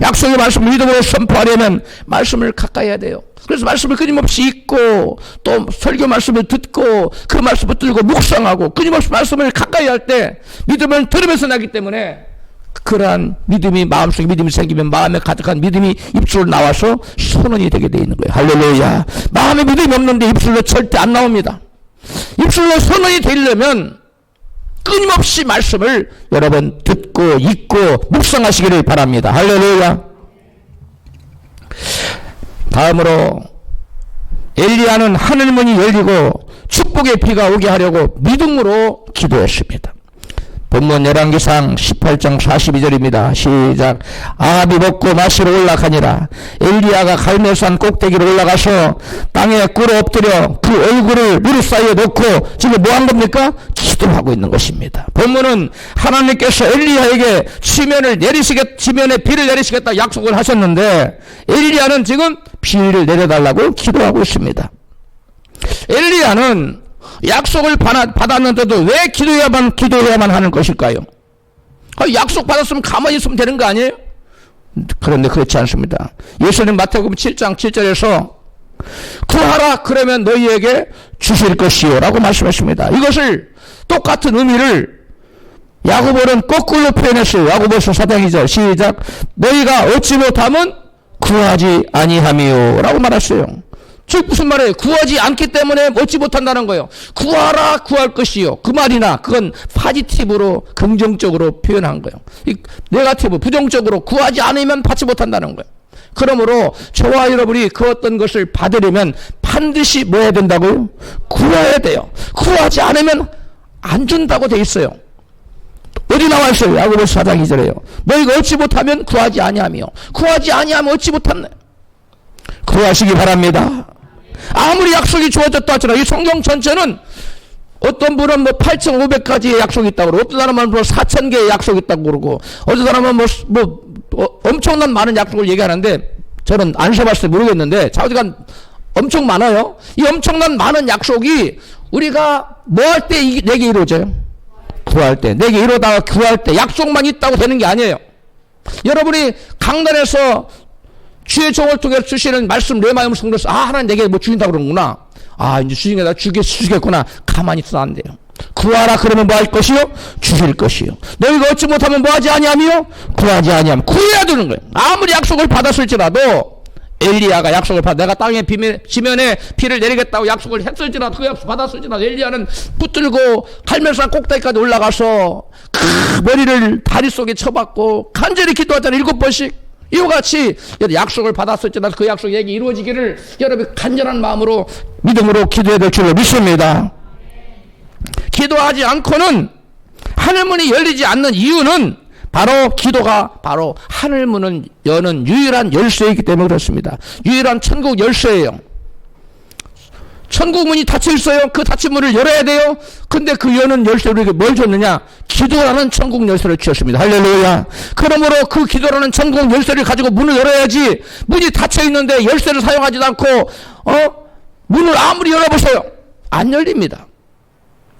약속의 말씀을 믿음으로 선포하려면 말씀을 가까이 해야 돼요. 그래서 말씀을 끊임없이 읽고 또 설교 말씀을 듣고 그 말씀을 들고 묵상하고 끊임없이 말씀을 가까이 할 때 믿음은 들으면서 나기 때문에 그러한 믿음이 마음속에 믿음이 생기면 마음에 가득한 믿음이 입술로 나와서 선언이 되게 돼 있는 거예요. 할렐루야. 마음에 믿음이 없는데 입술로 절대 안 나옵니다. 입술로 선언이 되려면 끊임없이 말씀을 여러분 듣고 읽고 묵상하시기를 바랍니다. 할렐루야. 다음으로 엘리야는 하늘문이 열리고 축복의 비가 오게 하려고 믿음으로 기도했습니다. 본문 열왕기상 18장 42절입니다. 시작. 아합이 먹고 마시러 올라가니라. 엘리야가 갈멜산 꼭대기로 올라가서 땅에 꿇어 엎드려 그 얼굴을 무릎 사이에 놓고 지금 뭐 한 겁니까? 기도하고 있는 것입니다. 본문은 하나님께서 엘리야에게 지면에 비를 내리시겠다 약속을 하셨는데 하셨는데 지금 비를 내려달라고 기도하고 있습니다. 엘리야는 약속을 받았는데도 왜 기도해야만 하는 것일까요? 약속 받았으면 가만히 있으면 되는 거 아니에요? 그런데 그렇지 않습니다. 예수님 마태복음 7장 7절에서 구하라 그러면 너희에게 주실 것이요 라고 말씀하십니다. 이것을 똑같은 의미를 야고보는 거꾸로 표현했어요. 야고보서 4장 2절 시작. 너희가 얻지 못하면 구하지 아니하미요 라고 말했어요. 즉 무슨 말이에요? 구하지 않기 때문에 얻지 못한다는 거예요. 구하라 구할 것이요. 그 말이나 그건 파지티브로 긍정적으로 표현한 거예요. 네거티브 부정적으로 구하지 않으면 받지 못한다는 거예요. 그러므로 저와 여러분이 그 어떤 것을 받으려면 반드시 뭐 해야 된다고요? 구해야 돼요. 구하지 않으면 안 준다고 돼 있어요. 어디 나와 있어요? 야고보서 4장 2절에요. 너희가 얻지 못하면 구하지 아니하며 구하지 아니하면 얻지 못한다. 구하시기 바랍니다. 아무리 약속이 주어졌다 하더라도 이 성경 전체는 어떤 분은 8,500가지의 약속이 있다고 그러고 어떤 사람은 4,000개의 약속이 있다고 그러고 어떤 사람은 엄청난 많은 약속을 얘기하는데 저는 안 써봤어요. 모르겠는데 좌우지간 엄청 많아요. 이 엄청난 많은 약속이 우리가 뭐 할 때 내게 이루어져요? 구할 때. 내게 이루어다가 구할 때 약속만 있다고 되는 게 아니에요. 여러분이 강단에서 주의 종을 통해 주시는 말씀 내 마음을 성도서 하나님 내게 뭐 주신다고 그러는구나. 이제 주시겠다 주시겠구나. 가만히 있어도 안 돼요. 구하라 그러면 뭐 할 것이요? 주실 것이요. 너희가 얻지 못하면 뭐 하지 아니하며? 구하지 아니하면 구해야 되는 거예요. 아무리 약속을 받았을지라도 엘리야가 약속을 내가 땅에 지면에 비를 내리겠다고 약속을 했을지라도 그 약속 받았을지라도 엘리야는 붙들고 갈멜산 꼭대기까지 올라가서 그 머리를 다리 속에 쳐박고 간절히 기도하잖아요. 7번씩. 이와 같이 약속을 받았을지라도 그 약속 얘기 이루어지기를 여러분 간절한 마음으로 믿음으로 기도해야 될 줄로 믿습니다. 기도하지 않고는 하늘문이 열리지 않는 이유는 바로 기도가 바로 하늘문을 여는 유일한 열쇠이기 때문에 그렇습니다. 유일한 천국 열쇠예요. 천국 문이 닫혀 있어요. 그 닫힌 문을 열어야 돼요. 근데 그 여는 열쇠로 우리에게 뭘 줬느냐? 기도라는 천국 열쇠를 주셨습니다. 할렐루야. 그러므로 그 기도라는 천국 열쇠를 가지고 문을 열어야지 문이 닫혀 있는데 열쇠를 사용하지도 않고 문을 아무리 열어보세요. 안 열립니다.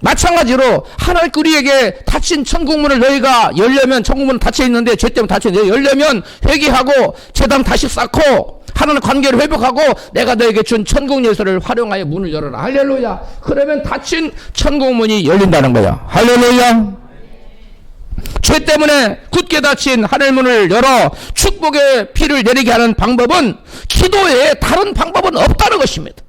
마찬가지로 하나님 우리에게 닫힌 천국문을 너희가 열려면 천국문은 닫혀 있는데 죄 때문에 닫혀 있는데 열려면 회개하고 제단 다시 쌓고 하나님 관계를 회복하고 내가 너에게 준 천국 열쇠를 활용하여 문을 열어라. 할렐루야. 그러면 닫힌 천국문이 열린다는 거야. 할렐루야. 죄 때문에 굳게 닫힌 하늘문을 열어 축복의 피를 내리게 하는 방법은 기도 외에 다른 방법은 없다는 것입니다.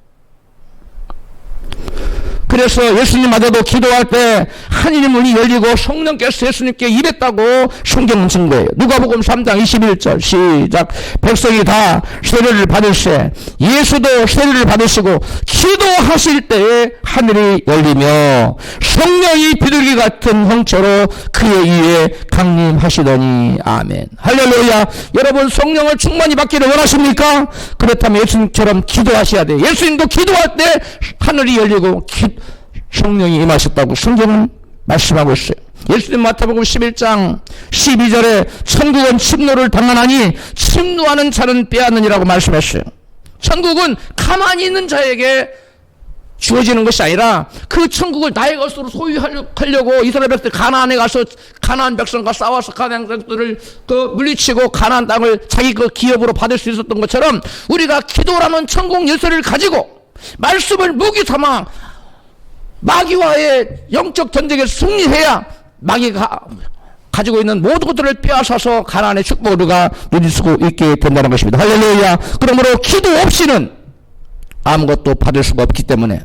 그래서 예수님마저도 기도할 때 하늘의 문이 열리고 성령께서 예수님께 임했다고 성경은 증거해요. 누가복음 3장 21절 시작. 백성이 다 세례를 받을세 예수도 세례를 받으시고 기도하실 때에 하늘이 열리며 성령이 비둘기 같은 형체로 그의 위에 강림하시더니 아멘. 할렐루야. 여러분 성령을 충만히 받기를 원하십니까? 그렇다면 예수님처럼 기도하셔야 돼요. 예수님도 기도할 때 하늘이 열리고 성령이 임하셨다고 성경은 말씀하고 있어요. 예수님 마태복음 11장 12절에 천국은 침노를 당하나니 침노하는 자는 빼앗느니라고 말씀했어요. 천국은 가만히 있는 자에게 주어지는 것이 아니라 그 천국을 나의 것으로 소유하려고 이스라엘 백성들이 가나안에 가서 가나안 백성과 싸워서 가나안 백성들을 물리치고 가나안 땅을 자기 그 기업으로 받을 수 있었던 것처럼 우리가 기도라는 천국 열쇠를 가지고 말씀을 무기 삼아 마귀와의 영적 전쟁에 승리해야 마귀가 가지고 있는 모든 것들을 빼앗아서 가나안의 축복을 우리가 누릴 수 있게 된다는 것입니다. 할렐루야. 그러므로 기도 없이는 아무것도 받을 수가 없기 때문에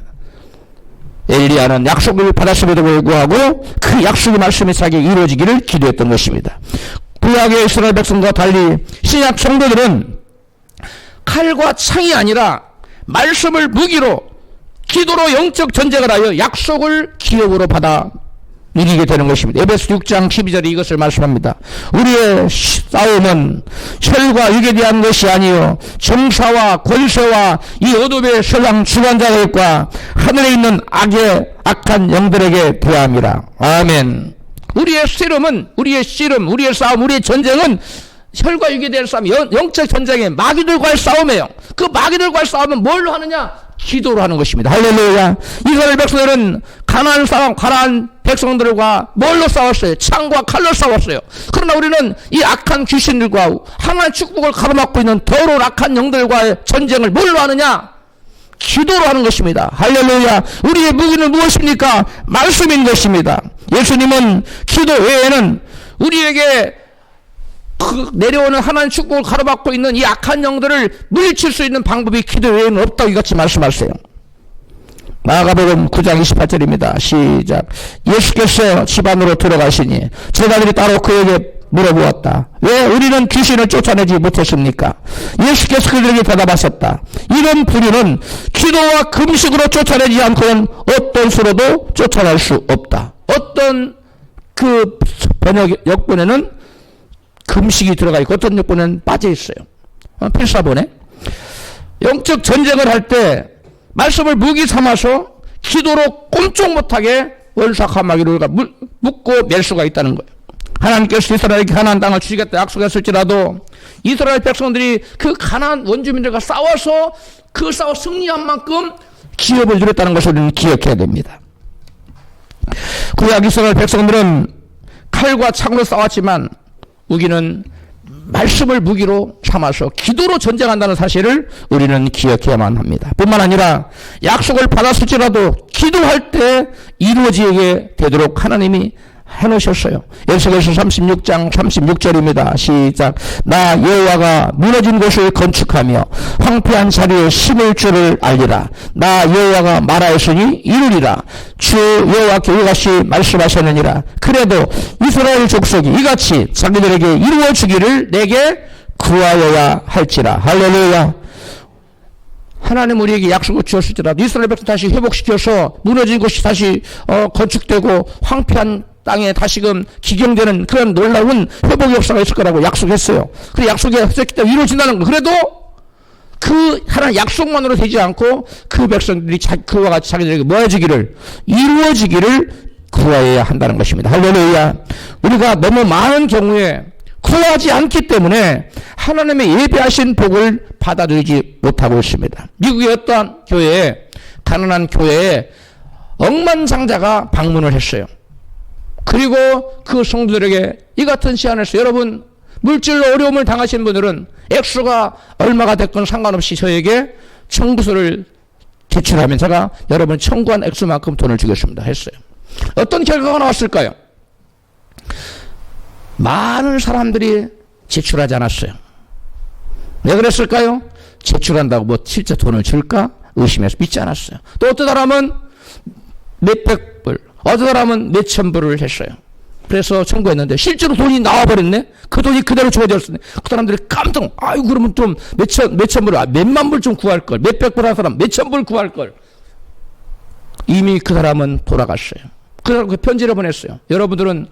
엘리야는 약속을 받았음에도 불구하고 그 약속의 말씀이 자기에 이루어지기를 기도했던 것입니다. 구약의 이스라엘 백성과 달리 신약 성도들은 칼과 창이 아니라 말씀을 무기로 기도로 영적 전쟁을 하여 약속을 기업으로 받아 누리게 되는 것입니다. 에베소 6장 12절에 이것을 말씀합니다. 우리의 싸움은 혈과 육에 대한 것이 아니요 정사와 권세와 이 어둠의 세상 주관자들과 하늘에 있는 악한 영들에게 대함이라. 아멘. 우리의 씨름은 우리의 싸움, 우리의 전쟁은 혈과 육에 대한 싸움, 영적 전쟁에 마귀들과의 싸움이에요. 그 마귀들과의 싸움은 뭘로 하느냐? 기도로 하는 것입니다. 할렐루야. 이스라엘 백성들은 가나안 백성들과 뭘로 싸웠어요? 창과 칼로 싸웠어요. 그러나 우리는 이 악한 귀신들과 하나님의 축복을 가로막고 있는 더러운 악한 영들과의 전쟁을 뭘로 하느냐? 기도로 하는 것입니다. 할렐루야. 우리의 무기는 무엇입니까? 말씀인 것입니다. 예수님은 기도 외에는 우리에게 내려오는 하나님 축복을 가로막고 있는 이 악한 영들을 물리칠 수 있는 방법이 기도 외에는 없다고 이같이 말씀하세요. 마가복음 9장 28절입니다. 시작. 예수께서 집 안으로 들어가시니 제자들이 따로 그에게 물어보았다. 왜 우리는 귀신을 쫓아내지 못했습니까? 예수께서 그들에게 대답하셨다. 이런 불의는 기도와 금식으로 쫓아내지 않고는 어떤 수로도 쫓아낼 수 없다. 어떤 그 번역 역본에는 금식이 들어가 있고 어떤 역본에는 빠져 있어요. 필사본에 영적 전쟁을 할 때 말씀을 무기 삼아서 기도로 꼼짝 못하게 원수악한 마귀를 우리가 묶고 맬 수가 있다는 거예요. 하나님께서 이스라엘에게 가나안 땅을 주시겠다 약속했을지라도 이스라엘 백성들이 그 가나안 원주민들과 싸워서 그 싸워 승리한 만큼 기업을 누렸다는 것을 우리는 기억해야 됩니다. 구약 이스라엘 백성들은 칼과 창으로 싸웠지만 우리는 말씀을 무기로 삼아서 기도로 전쟁한다는 사실을 우리는 기억해야만 합니다. 뿐만 아니라 약속을 받았을지라도 기도할 때 이루어지게 되도록 하나님이 해놓으셨어요. 에스겔서 36장 36절입니다. 시작. 나 여호와가 무너진 곳을 건축하며 황폐한 자리에 심을 줄을 알리라. 나 여호와가 말하였으니 이루리라. 주 여호와께 이같이 말씀하셨느니라. 그래도 이스라엘 족속이 이같이 자기들에게 이루어 주기를 내게 구하여야 할지라. 할렐루야. 하나님 우리에게 약속을 주었을지라도 이스라엘 백성 다시 회복시켜서 무너진 곳이 다시 건축되고 황폐한 땅에 다시금 기경되는 그런 놀라운 회복 역사가 있을 거라고 약속했어요. 그 약속이 했기 때문에 이루어진다는 거. 그래도 그 하나님 약속만으로 되지 않고 그 백성들이 그와 같이 자기들에게 이루어지기를 구하여야 한다는 것입니다. 할렐루야. 우리가 너무 많은 경우에 구하지 않기 때문에 하나님의 예배하신 복을 받아들이지 못하고 있습니다. 미국의 어떤 가난한 교회에 억만장자가 방문을 했어요. 그리고 그 성도들에게 이 같은 시간에서 여러분 물질로 어려움을 당하신 분들은 액수가 얼마가 됐건 상관없이 저에게 청구서를 제출하면 제가 여러분 청구한 액수만큼 돈을 주겠습니다 했어요. 어떤 결과가 나왔을까요? 많은 사람들이 제출하지 않았어요. 왜 그랬을까요? 제출한다고 뭐 실제 돈을 줄까 의심해서 믿지 않았어요. 또 어떤 사람은 몇백 불, 어떤 사람은 몇천 불을 했어요. 그래서 청구했는데 실제로 돈이 나와버렸네. 그 돈이 그대로 주어졌네. 그 사람들이 깜짝, 아유 그러면 좀 몇천 불, 몇만 불 좀 구할 걸, 몇백 불 한 사람 몇천 불 구할 걸. 이미 그 사람은 돌아갔어요. 그 사람 그 편지를 보냈어요. 여러분들은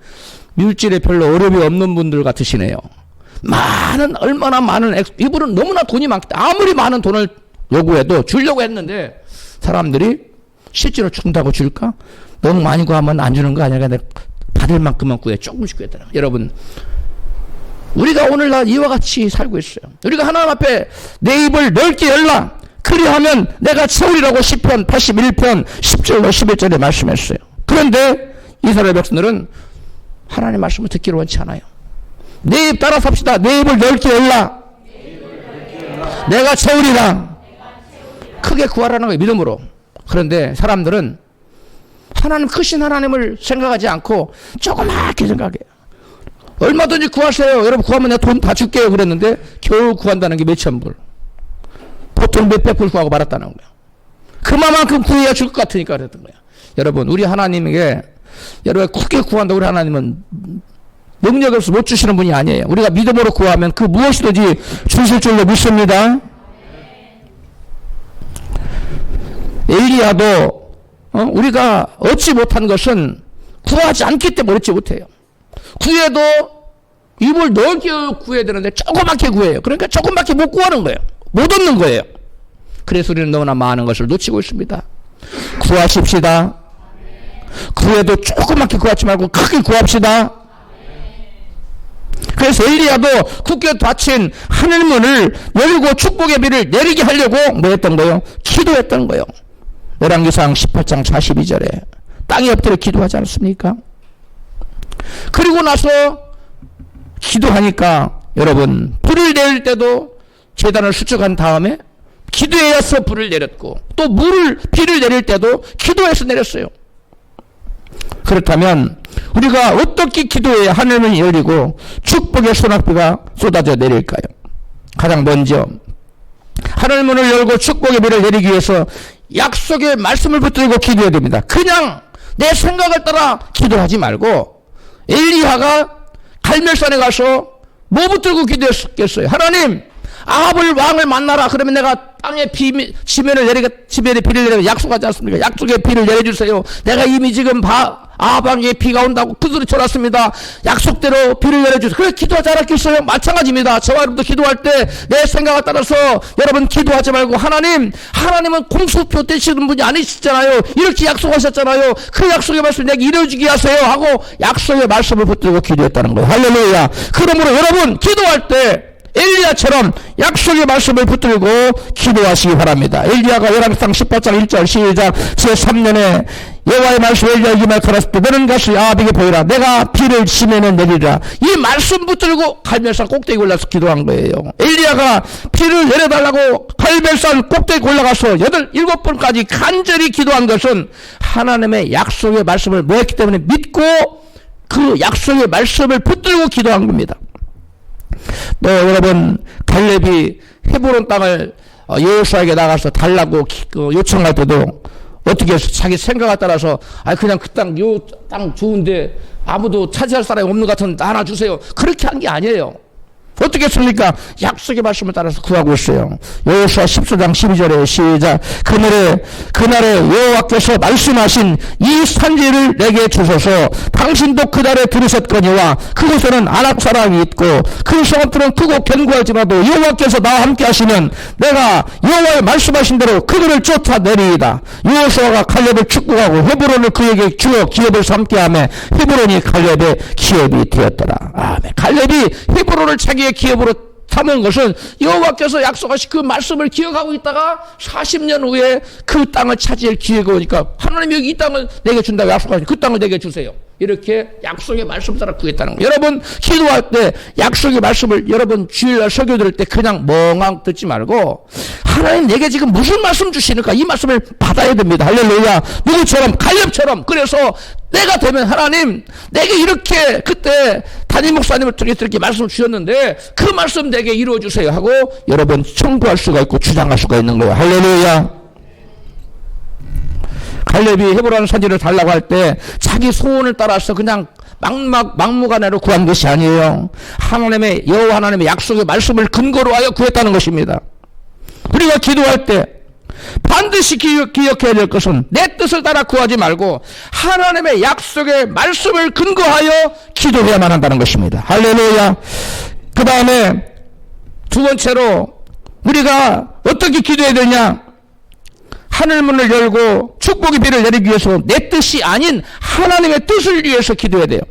물질에 별로 어려움이 없는 분들 같으시네요. 얼마나 많은 이분은 너무나 돈이 많기 때문에 아무리 많은 돈을 요구해도 주려고 했는데 사람들이 실제로 준다고 줄까? 너무 많이 구하면 안 주는 거 아니야? 내가 받을 만큼만 구해. 조금씩 구했다는 거예요. 여러분, 우리가 오늘날 이와 같이 살고 있어요. 우리가 하나님 앞에 내 입을 넓게 열라. 그리하면 내가 채우리라고 시편 81편 10절로 11절에 말씀했어요. 그런데 이스라엘 백성들은 하나님 말씀을 듣기를 원치 않아요. 내 입 따라 삽시다. 내 입을 넓게 열라. 내가 채우리라. 크게 구하라는 거예요. 믿음으로. 그런데 사람들은 하나님 크신 하나님을 생각하지 않고 조그맣게 생각해요. 얼마든지 구하세요. 여러분 구하면 내가 돈 다 줄게요. 그랬는데 겨우 구한다는 게 몇천 불. 보통 몇백 불 구하고 말았다는 거예요. 그만큼 구해야 줄 것 같으니까 그랬던 거예요. 여러분 우리 하나님에게 여러분 크게 구한다. 우리 하나님은 능력이 없어 못 주시는 분이 아니에요. 우리가 믿음으로 구하면 그 무엇이든지 주실 줄로 믿습니다. 엘리야도 우리가 얻지 못한 것은 구하지 않기 때문에 얻지 못해요. 구해도 입을 넓게 구해야 되는데 조그맣게 구해요. 그러니까 조그맣게 못 구하는 거예요. 못 얻는 거예요. 그래서 우리는 너무나 많은 것을 놓치고 있습니다. 구하십시다. 구해도 조그맣게 구하지 말고 크게 구합시다. 그래서 엘리야도 굳게 닫힌 하늘문을 열고 축복의 비를 내리게 하려고 뭐 했던 거예요? 기도했던 거예요. 열왕기상 18장 42절에 땅에 엎드려 기도하지 않습니까? 그리고 나서 기도하니까 여러분 불을 내릴 때도 제단을 수축한 다음에 기도해서 불을 내렸고 또 비를 내릴 때도 기도해서 내렸어요. 그렇다면 우리가 어떻게 기도해야 하늘문이 열리고 축복의 소낙비가 쏟아져 내릴까요? 가장 먼저 하늘문을 열고 축복의 비를 내리기 위해서 약속의 말씀을 붙들고 기도해야 됩니다. 그냥 내 생각을 따라 기도하지 말고 엘리야가 갈멜산에 가서 뭐 붙들고 기도했겠어요? 하나님 아합을 왕을 만나라. 그러면 내가 땅에 지면에 비를 내리고 약속하지 않습니까? 약속의 비를 내려주세요. 내가 이미 지금 아합 왕에 비가 온다고 그 소리 쳐놨습니다. 약속대로 비를 내려주세요. 그래 기도하지 않았겠어요? 마찬가지입니다. 저와 여러분도 기도할 때 내 생각을 따라서 여러분 기도하지 말고 하나님은 공수표 되시는 분이 아니시잖아요. 이렇게 약속하셨잖아요. 그 약속의 말씀 내게 이루어지게 하세요 하고 약속의 말씀을 붙들고 기도했다는 거예요. 할렐루야. 그러므로 여러분 기도할 때 엘리야처럼 약속의 말씀을 붙들고 기도하시기 바랍니다. 엘리야가 열왕기상 18장 1절 시작. 제3년에 여호와의 말씀 엘리야에게 말하였을 때 너는 가서 아합에게 보이라. 내가 비를 지면에 내리라. 이 말씀 붙들고 갈멜산 꼭대기 올라서 기도한 거예요. 엘리야가 비를 내려달라고 갈멜산 꼭대기 올라가서 7번까지 간절히 기도한 것은 하나님의 약속의 말씀을 모았기 때문에 믿고 그 약속의 말씀을 붙들고 기도한 겁니다. 또 여러분 갈렙이 헤브론 땅을 여호수아에게 나가서 달라고 요청할 때도 어떻게 해서 자기 생각에 따라서 그냥 그 땅 요 땅 좋은데 아무도 차지할 사람이 없는 것 같은데 하나 주세요. 그렇게 한 게 아니에요. 어떻게 했습니까? 약속의 말씀을 따라서 구하고 있어요. 여호수아 14장 12절에 시작. 그날에 여호와께서 말씀하신 이 산지를 내게 주소서. 당신도 그날에 들으셨거니와 그곳에는 아낙 사람이 있고 그 성읍들은 크고 견고할지라도 여호와께서 나와 함께 하시면 내가 여호와의 말씀하신 대로 그들을 쫓아내리이다. 여호수아가 갈렙을 축복하고 헤브론을 그에게 주어 기업을 삼게하며 헤브론이 갈렙의 기업이 되었더라. 아멘. 갈렙이 헤브론을 자기의 기업으로 삼은 것은 여호와께서 약속하신 그 말씀을 기억하고 있다가 40년 후에 그 땅을 차지할 기회가 오니까 하나님이 여기 이 땅을 내게 준다고 약속하신 그 땅을 내게 주세요. 이렇게 약속의 말씀 따라 구했다는 거예요. 여러분 기도할 때 약속의 말씀을 여러분 주일날 설교 들을 때 그냥 멍하게 듣지 말고 하나님 내게 지금 무슨 말씀 주시니까 이 말씀을 받아야 됩니다. 할렐루야. 누구처럼 갈렙처럼. 그래서 내가 되면 하나님 내게 이렇게 그때 담임 목사님을 통해서 이렇게 말씀을 주셨는데 그 말씀 내게 이루어 주세요 하고 여러분 청구할 수가 있고 주장할 수가 있는 거예요. 할렐루야. 갈렙이 헤브론 산지를 달라고 할 때 자기 소원을 따라서 그냥 막무가내로 구한 것이 아니에요. 하나님의 여호와 하나님의 약속의 말씀을 근거로 하여 구했다는 것입니다. 우리가 기도할 때 반드시 기억해야 될 것은 내 뜻을 따라 구하지 말고 하나님의 약속의 말씀을 근거하여 기도해야만 한다는 것입니다. 할렐루야. 그 다음에 두 번째로 우리가 어떻게 기도해야 되냐? 하늘문을 열고 축복의 비를 내리기 위해서 내 뜻이 아닌 하나님의 뜻을 위해서 기도해야 돼요.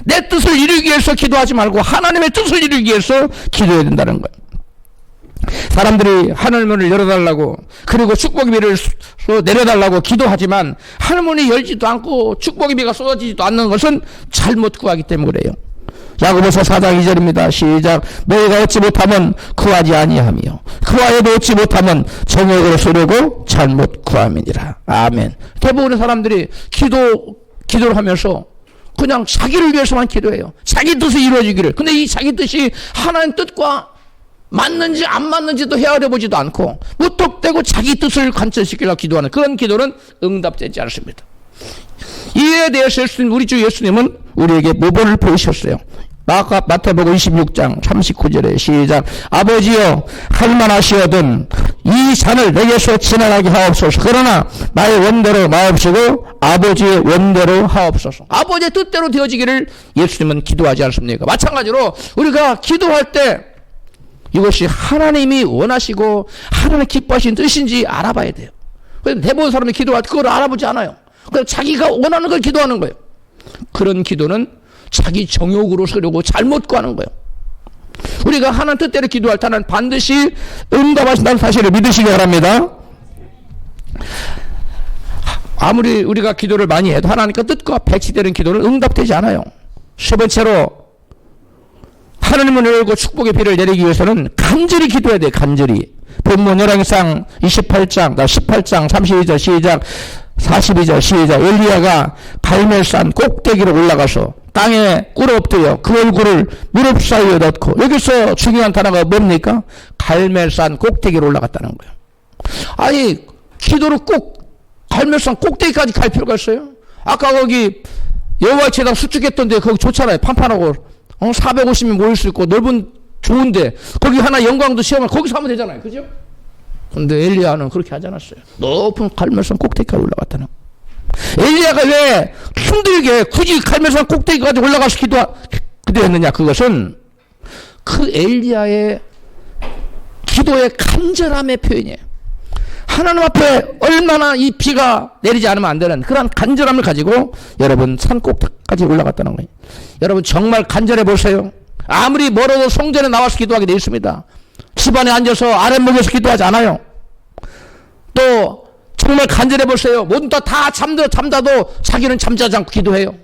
내 뜻을 이루기 위해서 기도하지 말고 하나님의 뜻을 이루기 위해서 기도해야 된다는 거예요. 사람들이 하늘문을 열어달라고 그리고 축복의 비를 내려달라고 기도하지만 하늘문이 열지도 않고 축복의 비가 쏟아지지도 않는 것은 잘못 구하기 때문에 그래요. 야고보서 4장 2절입니다. 시작. 너희가 얻지 못하면 구하지 아니하며 구하여도 얻지 못하면 정욕으로 쏘려고 잘못 구함이니라. 아멘. 대부분의 사람들이 기도를 하면서 그냥 자기를 위해서만 기도해요. 자기 뜻이 이루어지기를. 근데 이 자기 뜻이 하나님 뜻과 맞는지 안 맞는지도 헤아려 보지도 않고 무턱대고 자기 뜻을 관철시키려고 기도하는 그런 기도는 응답되지 않습니다. 이에 대해서 우리 주 예수님은 우리에게 모범을 보이셨어요. 마태복음 26장 39절에 시작. 아버지여 할만하시거든 이 잔을 내게서 지나가게 하옵소서. 그러나 나의 원대로 마옵시고 아버지의 원대로 하옵소서. 아버지의 뜻대로 되어지기를 예수님은 기도하지 않습니까? 마찬가지로 우리가 기도할 때 이것이 하나님이 원하시고 하나님 기뻐하신 뜻인지 알아봐야 돼요. 그런데 대부분 사람이 기도할 때 그걸 알아보지 않아요. 그래서 자기가 원하는 걸 기도하는 거예요. 그런 기도는 자기 정욕으로 서려고 잘못 구하는 거예요. 우리가 하나님 뜻대로 기도할 때는 반드시 응답하신다는 사실을 믿으시기 바랍니다. 아무리 우리가 기도를 많이 해도 하나님과 뜻과 배치되는 기도는 응답되지 않아요. 세 번째로 하나님을 열고 축복의 비를 내리기 위해서는 간절히 기도해야 돼요. 간절히. 본문 열왕기상 28장 32절 시작. 42절 시작. 엘리야가 갈멜산 꼭대기로 올라가서 땅에 꿇어엎드려 그 얼굴을 무릎 사이에 넣고, 여기서 중요한 단어가 뭡니까? 갈멜산 꼭대기로 올라갔다는 거예요. 아니 기도를 꼭 갈멜산 꼭대기까지 갈 필요가 있어요? 아까 거기 여호와 제단 수축했던데 거기 좋잖아요. 판판하고 450명 모일 수 있고 넓은 좋은데 거기 하나 영광도 시험을 거기서 하면 되잖아요. 그죠? 근데 엘리야는 그렇게 하지 않았어요. 높은 갈멜산 꼭대기까지 올라갔다는. 엘리야가 왜 힘들게 굳이 갈멜산 꼭대기까지 올라가서 기도했느냐? 그것은 그 엘리야의 기도의 간절함의 표현이에요. 하나님 앞에 얼마나 이 비가 내리지 않으면 안 되는 그런 간절함을 가지고 여러분 산 꼭대기까지 올라갔다는 거예요. 여러분 정말 간절해 보세요. 아무리 멀어도 성전에 나와서 기도하게 되어 있습니다. 집안에 앉아서 아랫목에서 기도하지 않아요. 또 정말 간절해 보세요. 모든 다 잠자도 자기는 잠자지 않고 기도해요.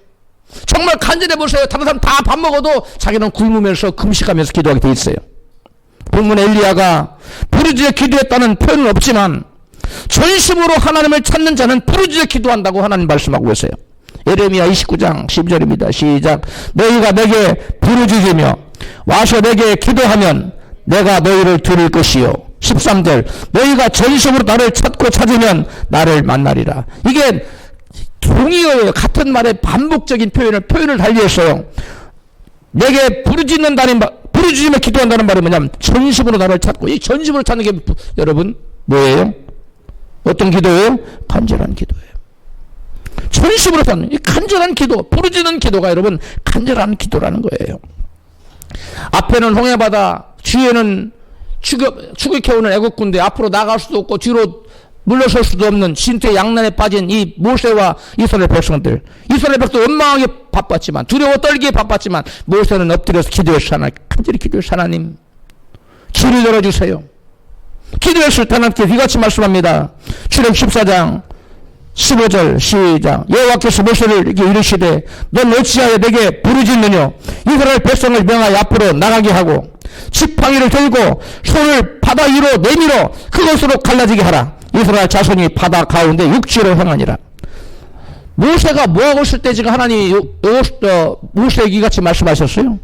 정말 간절해 보세요. 다른 사람 다 밥 먹어도 자기는 굶으면서 금식하면서 기도하게 돼 있어요. 본문 엘리야가 부르짖어 기도했다는 표현은 없지만 전심으로 하나님을 찾는 자는 부르짖어 기도한다고 하나님 말씀하고 계세요. 예레미야 29장 10절입니다. 시작. 너희가 내게 부르짖으며 와서 내게 기도하면 내가 너희를 들을 것이요. 13절. 너희가 전심으로 나를 찾고 찾으면 나를 만나리라. 이게 동의어예요. 같은 말의 반복적인 표현을 달리했어요. 내게 부르짖으며 기도한다는 말이 뭐냐면 전심으로 나를 찾고, 이 전심으로 찾는 게 여러분 뭐예요? 어떤 기도예요? 간절한 기도예요. 전심으로 찾는 이 간절한 기도, 부르짖는 기도가 여러분 간절한 기도라는 거예요. 앞에는 홍해바다, 뒤에는 추격해오는 애국군대, 앞으로 나갈 수도 없고 뒤로 물러설 수도 없는 진퇴 양난에 빠진 이 모세와 이스라엘 백성들. 이스라엘 백성들 원망하게 바빴지만, 두려워 떨기에 바빴지만 모세는 엎드려서 기도했어. 간절히 기도했어. 하나님 길을 열어주세요. 기도했을 때 하나님께 이같이 말씀합니다. 출애굽 14장 15절 시작. 여호와께서 모세를 이렇게 이르시되 넌 어찌하여 내게 부르짖느냐? 이스라엘 백성을 명하여 앞으로 나가게 하고 지팡이를 들고 손을 바다 위로 내밀어 그것으로 갈라지게 하라. 이스라엘 자손이 바다 가운데 육지로 향하니라. 모세가 뭐하고 있을 때 지금 하나님이 모세에게 이같이 말씀하셨어요?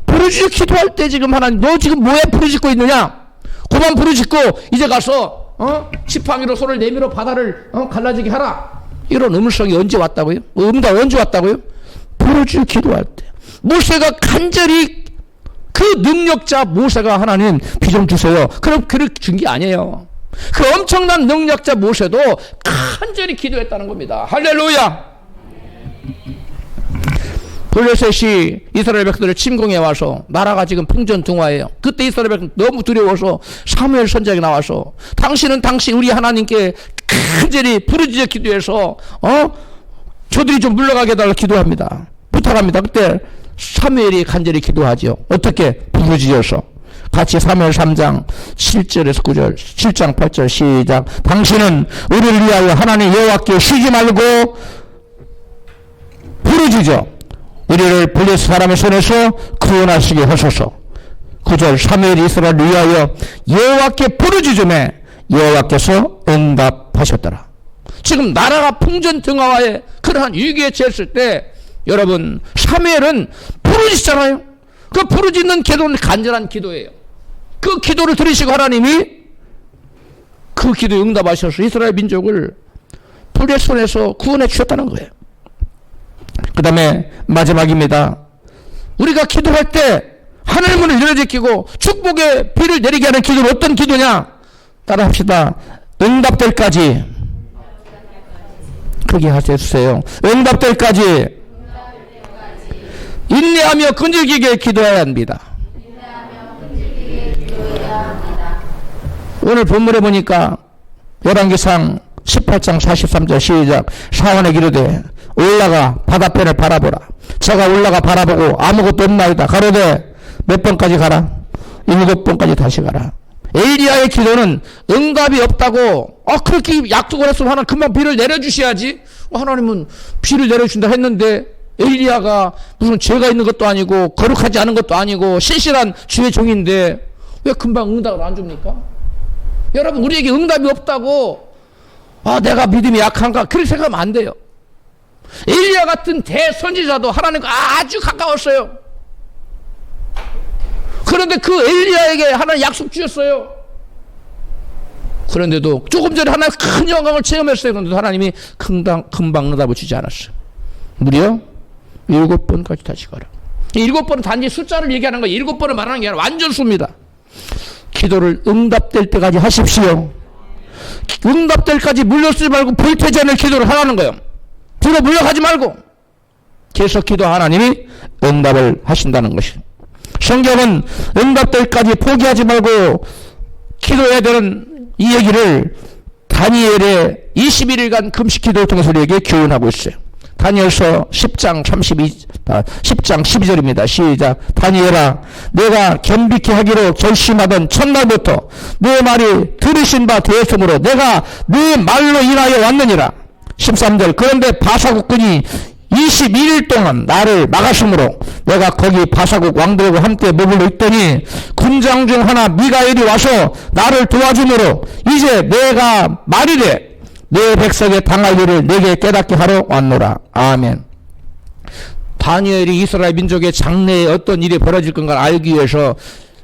부르짖어 기도할 때 지금 하나님 너 지금 뭐에 부르짖고 있느냐? 그만 부르짖고 이제 가서 지팡이로 손을 내밀어 바다를 갈라지게 하라. 이런 음성이 언제 왔다고요? 응답 언제 왔다고요? 부르짖어 기도할 때. 모세가 간절히 그 능력자 모세가 하나님 비 좀 주세요. 그럼 그를 준 게 아니에요. 그 엄청난 능력자 모세도 간절히 기도했다는 겁니다. 할렐루야. 블레셋이 이스라엘 백성들을 침공해 와서 나라가 지금 풍전등화해요. 그때 이스라엘 백성 너무 두려워서 사무엘 선지자가 나와서 당신은 당신 우리 하나님께 간절히 부르짖어 기도해서 저들이 좀 물러가게 해달라 기도합니다. 부탁합니다. 그때 사무엘이 간절히 기도하죠. 어떻게? 부르짖어서. 같이 사무엘 3장 7절에서 9절 7장 8절 시작. 당신은 우리를 위하여 하나님 여호와께 쉬지 말고 부르짖어 우리를 블레셋 사람의 손에서 구원하시게 하소서. 9절 사무엘이 이스라엘을 위하여 여호와께 부르짖음에 여호와께서 응답하셨더라. 지금 나라가 풍전등화와의 그러한 위기에 처했을 때 여러분 사무엘은 부르짖잖아요. 그 부르짖는 기도는 간절한 기도예요. 그 기도를 들으시고 하나님이 그 기도에 응답하셔서 이스라엘 민족을 블레셋 손에서 구원해 주셨다는 거예요. 그 다음에 마지막입니다. 우리가 기도할 때 하늘 문을 열어제끼고 축복의 비를 내리게 하는 기도는 어떤 기도냐? 따라 합시다. 응답될 까지. 크게 하세요. 응답될 까지 인내하며 끈질기게 기도해야 합니다. 오늘 본문에 보니까 열왕기상 18장 43절 시작. 사원의 기르되 올라가 바다편을 바라보라. 저가 올라가 바라보고 아무것도 없나이다. 가로되 몇 번까지 가라? 7번까지 다시 가라. 엘리야의 기도는 응답이 없다고 그렇게 약속을 했으면 하나님 금방 비를 내려주셔야지. 하나님은 비를 내려준다 했는데 엘리야가 무슨 죄가 있는 것도 아니고 거룩하지 않은 것도 아니고 신실한 주의 종인데 왜 금방 응답을 안 줍니까? 여러분 우리에게 응답이 없다고 내가 믿음이 약한가 그렇게 생각하면 안 돼요. 엘리야 같은 대선지자도 하나님과 아주 가까웠어요. 그런데 그 엘리야에게 하나님 약속 주셨어요. 그런데도 조금 전에 하나님 큰 영광을 체험했어요. 그런데도 하나님이 금방 응답을 주지 않았어요. 무려 7번까지 다시 가라. 7번은 단지 숫자를 얘기하는 거예요. 7번을 말하는 게 아니라 완전 수입니다. 기도를 응답될 때까지 하십시오. 응답될 때까지 물러서지 말고 불태지 않을 기도를 하라는 거예요. 뒤로 물러가지 말고 계속 기도 하나님이 응답을 하신다는 것이에요. 성경은 응답될 때까지 포기하지 말고 기도해야 되는 이 얘기를 다니엘의 21일간 금식 기도를 통해서 우리에게 교훈하고 있어요. 다니엘서 10장 12절입니다. 시작. 다니엘아, 내가 겸비케 하기로 결심하던 첫날부터 내 말이 들으신 바 되었으므로 내가 네 말로 인하여 왔느니라. 13절. 그런데 바사국군이 21일 동안 나를 막았으므로 내가 거기 바사국 왕들과 함께 머물러 있더니 군장 중 하나 미가엘이 와서 나를 도와주므로 이제 내가 말이래 내 백성의 당할 일을 내게 깨닫게 하러 왔노라. 아멘. 다니엘이 이스라엘 민족의 장래에 어떤 일이 벌어질 건가를 알기 위해서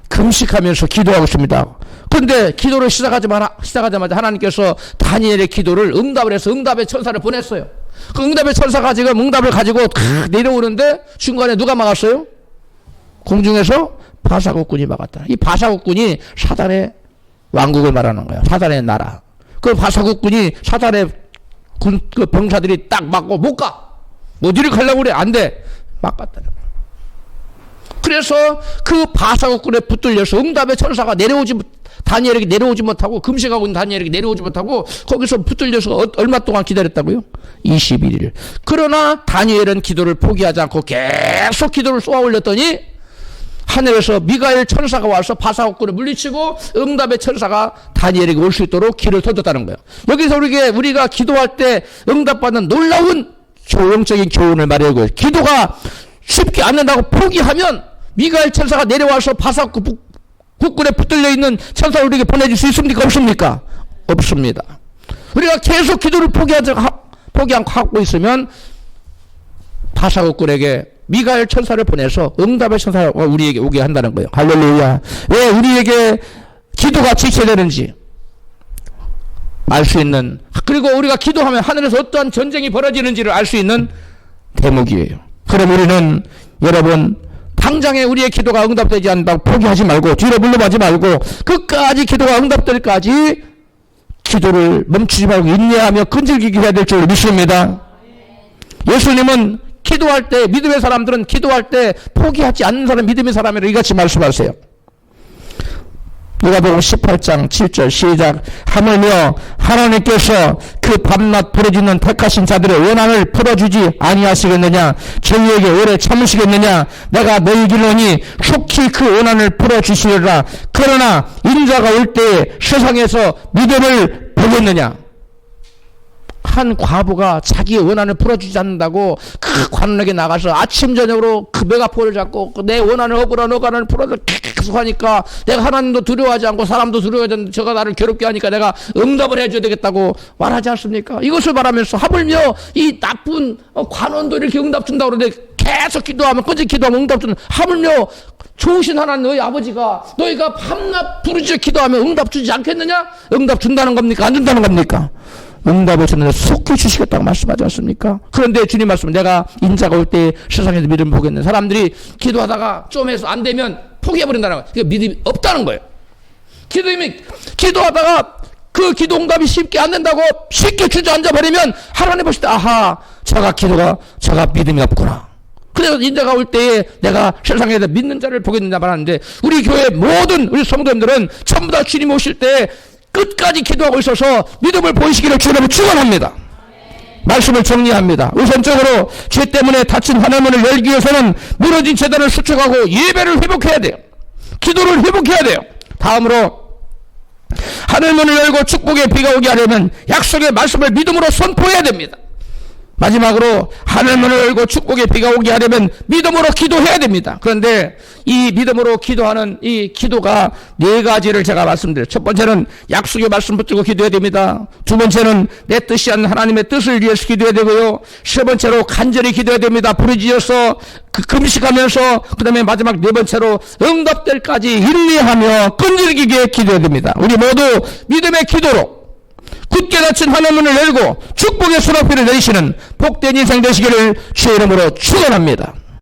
금식하면서 기도하고 있습니다. 그런데 기도를 시작하자마자 하나님께서 다니엘의 기도를 응답을 해서 응답의 천사를 보냈어요. 그 응답의 천사가 지금 응답을 가지고 내려오는데 중간에 누가 막았어요? 공중에서 바사국군이 막았다. 이 바사국군이 사단의 왕국을 말하는 거예요. 사단의 나라. 그 바사국군이 사단의 그 병사들이 딱 막고 못 가. 어디를 가려고 그래? 안 돼. 막았다는 거예요. 그래서 그 바사국군에 붙들려서 응답의 천사가 다니엘에게 내려오지 못하고 금식하고 있는 다니엘에게 내려오지 못하고 거기서 붙들려서 얼마 동안 기다렸다고요? 21일. 그러나 다니엘은 기도를 포기하지 않고 계속 기도를 쏘아 올렸더니 하늘에서 미가엘 천사가 와서 바사국군을 물리치고 응답의 천사가 다니엘에게 올 수 있도록 길을 터졌다는 거예요. 여기서 우리가 기도할 때 응답받는 놀라운 조형적인 교훈을 말해요. 기도가 쉽지 않는다고 포기하면 미가엘 천사가 내려와서 바사국군에 붙들려 있는 천사를 우리에게 보내줄 수 있습니까? 없습니까? 없습니다. 우리가 계속 기도를 포기 않고 하고 있으면 바사국군에게 미가엘 천사를 보내서 응답의 천사가 우리에게 오게 한다는 거예요. 할렐루야. 왜 우리에게 기도가 지체되는지 알 수 있는, 그리고 우리가 기도하면 하늘에서 어떠한 전쟁이 벌어지는지를 알 수 있는 대목이에요. 그럼 우리는 여러분 당장에 우리의 기도가 응답되지 않는다고 포기하지 말고 뒤로 물러가지 말고 끝까지 기도가 응답될까지 기도를 멈추지 말고 인내하며 끈질기게 해야 될 줄 믿습니다. 예수님은 기도할 때, 믿음의 사람들은 기도할 때 포기하지 않는 사람, 믿음의 사람이라고 이같이 말씀하세요. 누가복음 18장 7절 시작. 하물며 하나님께서 그 밤낮 부르짖는 택하신 자들의 원한을 풀어주지 아니하시겠느냐? 저희에게 오래 참으시겠느냐? 내가 너희에게로니 속히 그 원한을 풀어주시리라. 그러나 인자가 올 때에 세상에서 믿음을 보겠느냐? 한 과부가 자기의 원한을 풀어주지 않는다고 그 관원에게 나가서 아침 저녁으로 그 메가폰을 잡고 내 원한을 억울한 원한을 풀어서 계속 하니까 내가 하나님도 두려워하지 않고 사람도 두려워하지 않는데 저가 나를 괴롭게 하니까 내가 응답을 해줘야 되겠다고 말하지 않습니까? 이것을 말하면서 하물며 이 나쁜 관원도 이렇게 응답 준다고 그러는데 계속 기도하면 끈질기게 기도하면 응답 주는, 하물며 좋으신 하나님 너희 아버지가 너희가 밤낮 부르짖어 기도하면 응답 주지 않겠느냐? 응답 준다는 겁니까? 안 준다는 겁니까? 응답을 주는데 속히 주시겠다고 말씀하지 않습니까? 그런데 주님 말씀은 내가 인자가 올 때 세상에서 믿음을 보겠네. 사람들이 기도하다가 좀 해서 안 되면 포기해버린다는 거예요. 그게 믿음이 없다는 거예요. 기도하다가 그 기도 응답이 쉽게 안 된다고 쉽게 주저앉아 버리면 하나님 보실 때 아하, 제가 믿음이 없구나. 그래서 인자가 올 때에 내가 세상에서 믿는 자를 보겠느냐 말하는데, 우리 교회 모든 우리 성도님들은 전부 다 주님 오실 때 끝까지 기도하고 있어서 믿음을 보이시기를 주님을 축원합니다. 말씀을 정리합니다. 우선적으로 죄 때문에 닫힌 하늘문을 열기 위해서는 무너진 재단을 수축하고 예배를 회복해야 돼요. 기도를 회복해야 돼요. 다음으로 하늘문을 열고 축복의 비가 오게 하려면 약속의 말씀을 믿음으로 선포해야 됩니다. 마지막으로 하늘문을 열고 축복의 비가 오게 하려면 믿음으로 기도해야 됩니다. 그런데 이 믿음으로 기도하는 이 기도가 네 가지를 제가 말씀드려요. 첫 번째는 약속의 말씀 붙들고 기도해야 됩니다. 두 번째는 내 뜻이 아닌 하나님의 뜻을 위해서 기도해야 되고요. 세 번째로 간절히 기도해야 됩니다. 부르짖어서 금식하면서, 그 다음에 마지막 네 번째로 응답될까지 인내하며 끈질기게 기도해야 됩니다. 우리 모두 믿음의 기도로 굳게 닫힌 하늘문을 열고 축복의 수납비를 내리시는 복된 인생 되시기를 주의 이름으로 축원합니다.